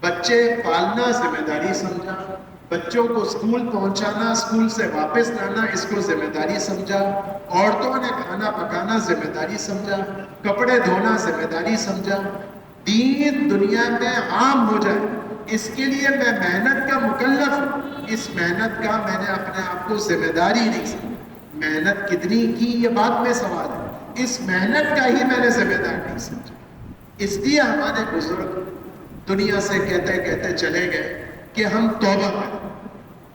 Speaker 1: بچے پالنا ذمہ داری سمجھا، بچوں کو اسکول پہنچانا، اسکول سے واپس لانا اس کو ذمہ داری سمجھا، عورتوں نے کھانا پکانا ذمہ داری سمجھا، کپڑے دھونا ذمہ داری سمجھا۔ دین دنیا میں عام ہو جائے اس کے لیے میں محنت کا مکلف ہوں، اس محنت کا میں نے اپنے آپ کو ذمہ داری نہیں سمجھا۔ محنت کتنی کی یہ بات میں سوال ہے، اس محنت کا ہی میں نے ذمہ دار نہیں سمجھا۔ اس لیے ہمارے بزرگ دنیا سے کہتے کہتے چلے گئے کہ ہم توبہ کریں۔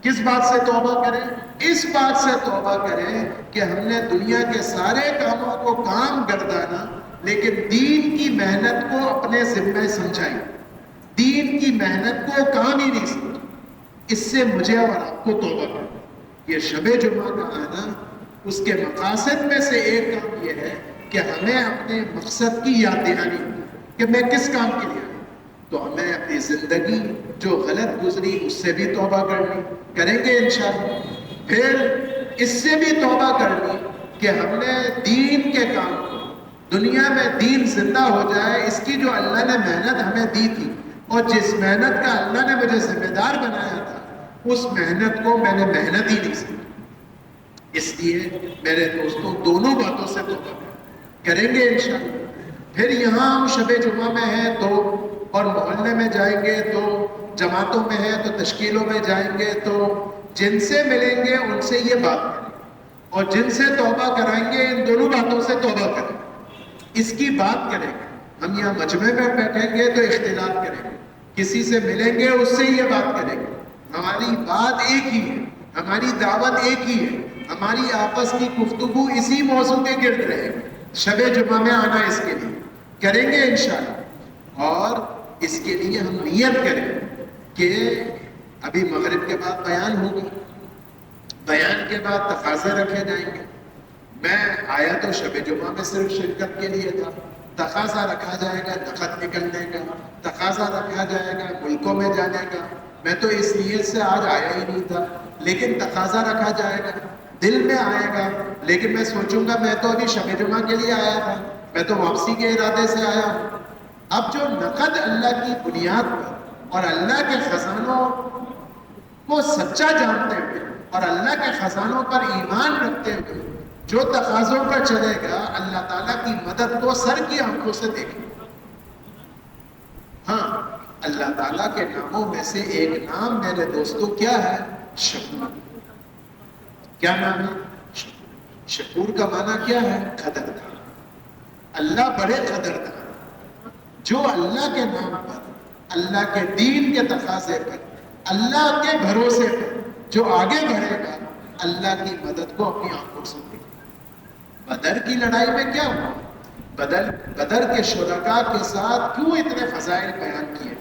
Speaker 1: کس بات سے توبہ کریں؟ اس بات سے توبہ کریں کہ ہم نے دنیا کے سارے کاموں کو کام گردانا، لیکن دین کی محنت کو اپنے ذمہ سمجھائی، دین کی محنت کو کام ہی نہیں سمجھا۔ اس سے مجھے اور آپ کو توبہ کریں۔ یہ شب جمعہ کا آنا، اس کے مقاصد میں سے ایک کام یہ ہے کہ ہمیں اپنے مقصد کی یاد دہانی کہ میں کس کام کے لیے آیا، تو ہمیں اپنی زندگی جو غلط گزری اس سے بھی توبہ کریں گے انشاءاللہ۔ پھر اس سے بھی توبہ کرنی کہ ہم نے دین کے کام کو، دنیا میں دین زندہ ہو جائے، اس کی جو اللہ نے محنت ہمیں دی تھی اور جس محنت کا اللہ نے مجھے ذمہ دار بنایا تھا، اس محنت کو میں نے محنت ہی نہیں سمجھی۔ اس لیے میرے دوستوں دونوں باتوں سے توبہ کریں گے انشاءاللہ۔ پھر یہاں ہم شب جمعہ میں ہیں تو، اور محلے میں جائیں گے تو، جماعتوں میں ہیں تو، تشکیلوں میں جائیں گے تو، جن سے ملیں گے ان سے یہ بات کریں، اور جن سے توبہ کرائیں گے ان دونوں باتوں سے توبہ کریں، اس کی بات کریں گے۔ ہم یہاں مجمع میں بیٹھیں گے تو اختلاف کریں گے، کسی سے ملیں گے اس سے یہ بات کریں گے، ہماری بات ایک ہی ہے، ہماری دعوت ایک ہی ہے، ہماری آپس کی گفتگو اسی موضوع کے گرد رہے گی۔ شب جمعہ میں آنا اس کے لیے کریں گے انشاءاللہ، اور اس کے لیے ہم نیت کریں کہ ابھی مغرب کے بعد بیان ہوگا، بیان کے بعد تقاضے رکھے جائیں گے۔ میں آیا تو شب جمعہ میں صرف شرکت کے لیے تھا، تقاضا رکھا جائے گا نقد نکلنے کا، تقاضا رکھا جائے گا ملکوں میں جانے کا۔ میں تو اس نیت سے آج آیا ہی نہیں تھا، لیکن تقاضا رکھا جائے گا، دل میں آئے گا، لیکن میں سوچوں گا میں تو ابھی شب جمعہ کے لیے آیا تھا، میں تو واپسی کے ارادے سے آیا ہوں۔ اب جو نقد اللہ کی بنیاد پر اور اللہ کے خزانوں کو سچا جانتے ہوئے اور اللہ کے خزانوں پر ایمان رکھتے ہوئے جو تقاضوں پر چلے گا، اللہ تعالیٰ کی مدد کو سر کی آنکھوں سے دیکھیں۔ ہاں، اللہ تعالیٰ کے ناموں میں سے ایک نام میرے دوستوں کیا ہے؟ شکور۔ کیا نام ہے؟ شکور کا معنی کیا ہے؟ قدردان۔ اللہ بڑے قدردان، جو اللہ کے نام پر، اللہ کے دین کے تقاضے پر، اللہ کے بھروسے پر جو آگے بڑھے گا، اللہ کی مدد کو اپنی آنکھوں سے دیکھے۔ بدر کی لڑائی میں کیا ہوا؟ بدر کے شرکاء کے ساتھ کیوں اتنے فضائل بیان کیے؟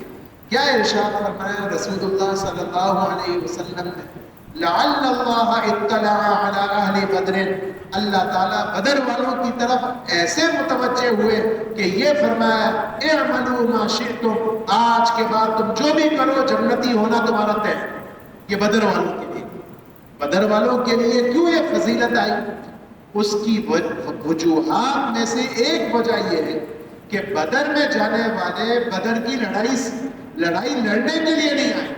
Speaker 1: کیا ارشاد فرمایا رسول اللہ صلی اللہ علیہ وسلم نے؟ لعل اللہ اطلع علی اہل بدر، اللہ تعالیٰ بدر والوں کی طرف ایسے متوجہ ہوئے کہ یہ فرمایا اعملوا ما شئتم، آج کے بعد تم جو بھی کرو جنتی ہونا تمہارا طے۔ یہ بدر والوں کے لیے، بدر والوں کے لیے کیوں یہ فضیلت آئی؟ اس کی وجوہات میں سے ایک وجہ یہ ہے کہ بدر میں جانے والے بدر کی لڑائی لڑنے کے لیے نہیں آئے،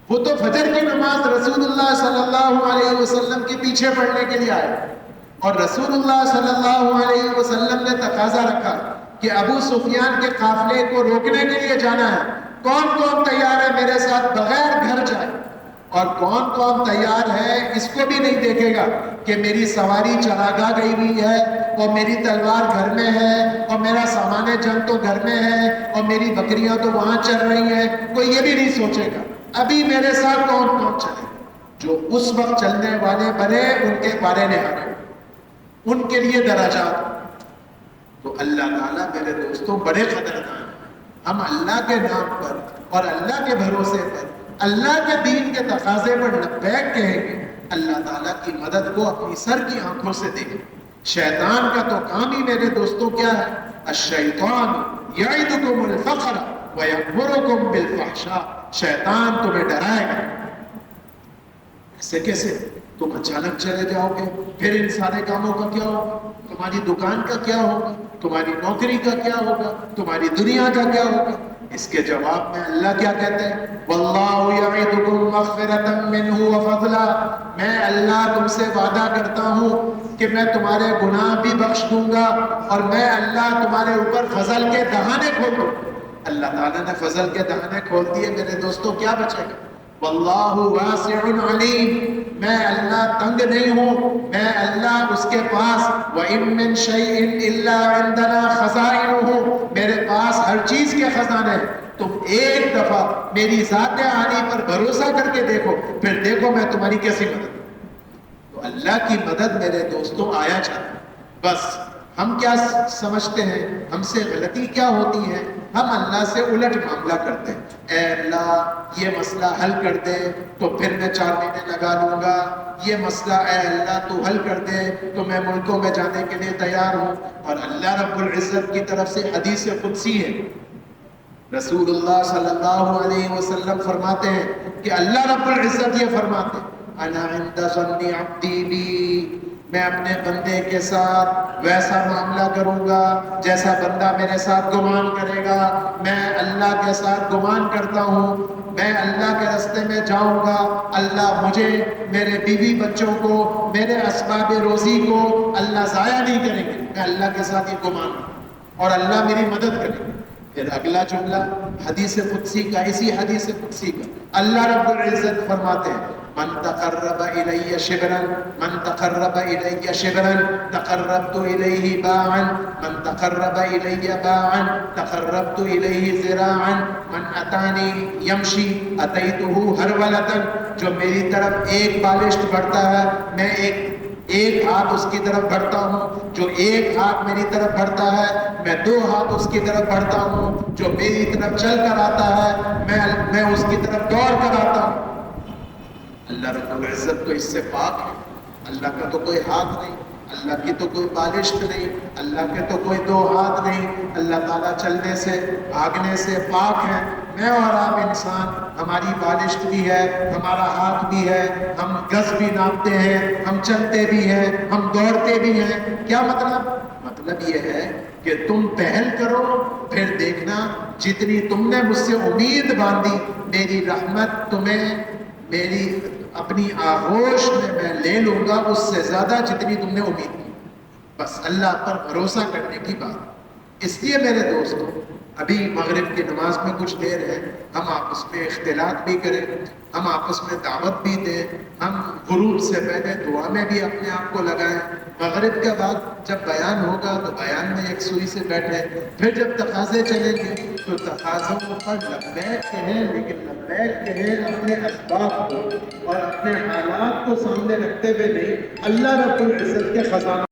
Speaker 1: وہ تو فجر کی نماز رسول اللہ صلی اللہ علیہ وسلم کے پیچھے پڑھنے کے لیے آئے، اور رسول اللہ صلی اللہ علیہ وسلم نے تقاضا رکھا کہ ابو سفیان کے قافلے کو روکنے کے لیے جانا ہے، کون کون تیار ہے میرے ساتھ بغیر گھر جائے؟ اور کون کون تیار ہے اس کو بھی نہیں دیکھے گا کہ میری سواری چراگاہ گئی ہوئی ہے اور میری تلوار گھر میں ہے اور میرا سامان جنگ تو گھر میں ہے اور میری بکریاں تو وہاں چل رہی ہیں. کوئی یہ بھی نہیں سوچے گا ابھی میرے ساتھ کون کون چلے. جو اس وقت چلنے والے بنے ان کے بارے نہارے, ان کے لیے درجات. تو اللہ تعالیٰ میرے دوستوں بڑے قدردان ہیں. ہم اللہ کے نام پر اور اللہ کے بھروسے پر اللہ کے دین کے تقاضے پر لبیک کہیں گے, اللہ تعالیٰ کی مدد کو اپنی سر کی آنکھوں سے دیکھیں. شیطان کا تو کام ہی میرے دوستوں کیا ہے؟ الشیطان یعدکم الفقر ویأمرکم بالفحشاء. شیطان تمہیں ڈرائے گا. ایسے کیسے؟ تم اچانک چلے جاؤ گے, پھر ان سارے کاموں کا کیا ہوگا؟ تمہاری دکان کا کیا ہوگا؟ تمہاری نوکری کا کیا ہوگا؟ تمہاری دنیا کا کیا ہوگا؟ اس کے جواب میں اللہ کیا کہتے ہیں؟ واللہ یعدکم مغفرۃ منہ وفضلا. میں اللہ تم سے وعدہ کرتا ہوں کہ میں تمہارے گناہ بھی بخش دوں گا اور میں اللہ تمہارے اوپر فضل کے دہانے کھول دوں. اللہ تعالیٰ نے فضل کے دہانے کھول دیے میرے دوستوں, کیا بچے گا؟ واللہ واسع علیم. میں اللہ تنگ نہیں ہوں, میں اللہ اس کے پاس وَإِن مِّن شَيْءٍ إِلَّا عِندَنَا خَزَائِنُهُ, میرے پاس ہر چیز کے خزانے ہیں. تم ایک دفعہ میری ذات عالی پر بھروسہ کر کے دیکھو, پھر دیکھو میں تمہاری کیسی مدد. تو اللہ کی مدد میرے دوستوں آیا جاتا. بس ہم کیا سمجھتے ہیں, ہم سے غلطی کیا ہوتی ہے؟ ہم اللہ سے الٹ معاملہ کرتے ہیں. اے اللہ یہ مسئلہ حل کر دے تو پھر میں 4 مہینے لگا لوں گا. یہ مسئلہ اے اللہ تو حل کر دے تو میں ملکوں میں جانے کے لیے تیار ہوں. اور اللہ رب العزت کی طرف سے حدیث قدسی ہے, رسول اللہ صلی اللہ علیہ وسلم فرماتے ہیں کہ اللہ رب العزت یہ فرماتے ہیں انا عند ظن عبدی بی, میں اپنے بندے کے ساتھ ویسا معاملہ کروں گا جیسا بندہ میرے ساتھ گمان کرے گا. میں اللہ کے ساتھ گمان کرتا ہوں, میں اللہ کے راستے میں جاؤں گا, اللہ مجھے, میرے بیوی بچوں کو, میرے اسباب روزی کو اللہ ضائع نہیں کریں گے. میں اللہ کے ساتھ یہ گمان کروں اور اللہ میری مدد کرے گا. پھر اگلا جملہ حدیث قدسی کا, اسی حدیث قدسی کا اللہ رب العزت فرماتے ہیں من تقرب الی شبرا, من تقرب الی شبرا تقربت الیہ باعا, من تقرب الی باعا تقربت الیہ ذراعا, من اتانی یمشی اتیتہ ہرولۃ. جو میری طرف ایک بالشت بڑھتا ہے میں ایک ہاتھ اس کی طرف بڑھتا ہوں, جو ایک ہاتھ میری طرف بڑھتا ہے میں 2 ہاتھ اس کی طرف بڑھتا ہوں, جو میری طرف چل کر آتا ہے میں اس کی طرف دوڑ کر آتا ہوں. اللہ رب العزت تو اس سے پاک ہے. اللہ کا تو کوئی ہاتھ نہیں, اللہ کی تو کوئی بالشت نہیں, اللہ کے تو کوئی 2 ہاتھ نہیں. اللہ تعالیٰ چلنے سے بھاگنے سے پاک ہے. میں اور آپ انسان, ہماری بالشت بھی ہے, ہمارا ہاتھ بھی ہے, ہم گز بھی ناپتے ہیں, ہم چلتے بھی ہیں, ہم دوڑتے بھی ہیں. کیا مطلب؟ مطلب یہ ہے کہ تم پہل کرو, پھر دیکھنا جتنی تم نے مجھ سے امید باندھی میری رحمت تمہیں میری اپنی آغوش میں لے لوں گا اس سے زیادہ جتنی تم نے امید کی. بس اللہ پر بھروسہ کرنے کی بات. اس لیے میرے دوستوں ابھی مغرب کی نماز میں کچھ دیر ہے, ہم آپس میں اختلاط بھی کریں, ہم آپس میں دعوت بھی دیں, ہم غروب سے پہلے دعا میں بھی اپنے آپ کو لگائیں. مغرب کے بعد جب بیان ہوگا تو بیان میں یکسوئی سے بیٹھیں, پھر جب تقاضے چلیں گے تو تقاضوں پر لبیک کہیں, لیکن لبیک کہیں اپنے اسباب کو اور اپنے حالات کو سامنے رکھتے ہوئے نہیں, اللہ رب العزت کے خزانوں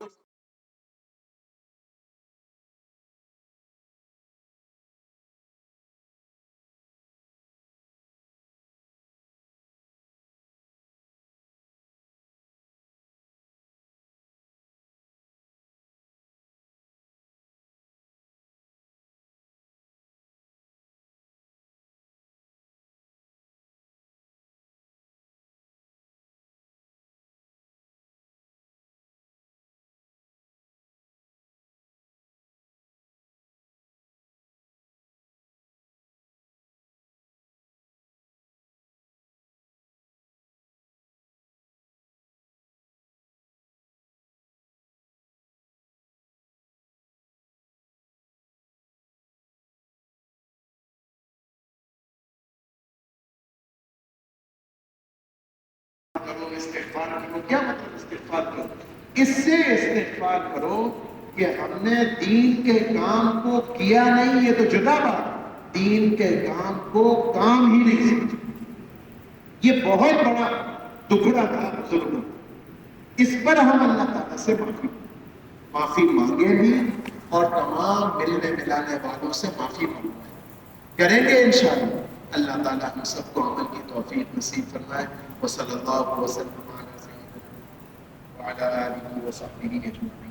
Speaker 1: کرو استغفار کرو. کیا مطلب استغفار کرو؟ اس سے استغفار کرو کہ ہم نے دین کے کام کو کیا نہیں، یہ تو جدا بات، دین کے کام کو کام ہی نہیں سمجھا. یہ بہت بڑا دکھڑا تھا، ظلم. اس پر ہم اللہ تعالیٰ سے معافی مانگے بھی اور تمام ملنے ملانے والوں سے معافی مانگوائیں. کریں گے انشاءاللہ. اللہ تعالیٰ ہم سب کو عمل کی توفیق نصیب فرمائے. وصلی اللہ وسلم علی سیدنا وعلی آلہ وصحبہ اجمعین.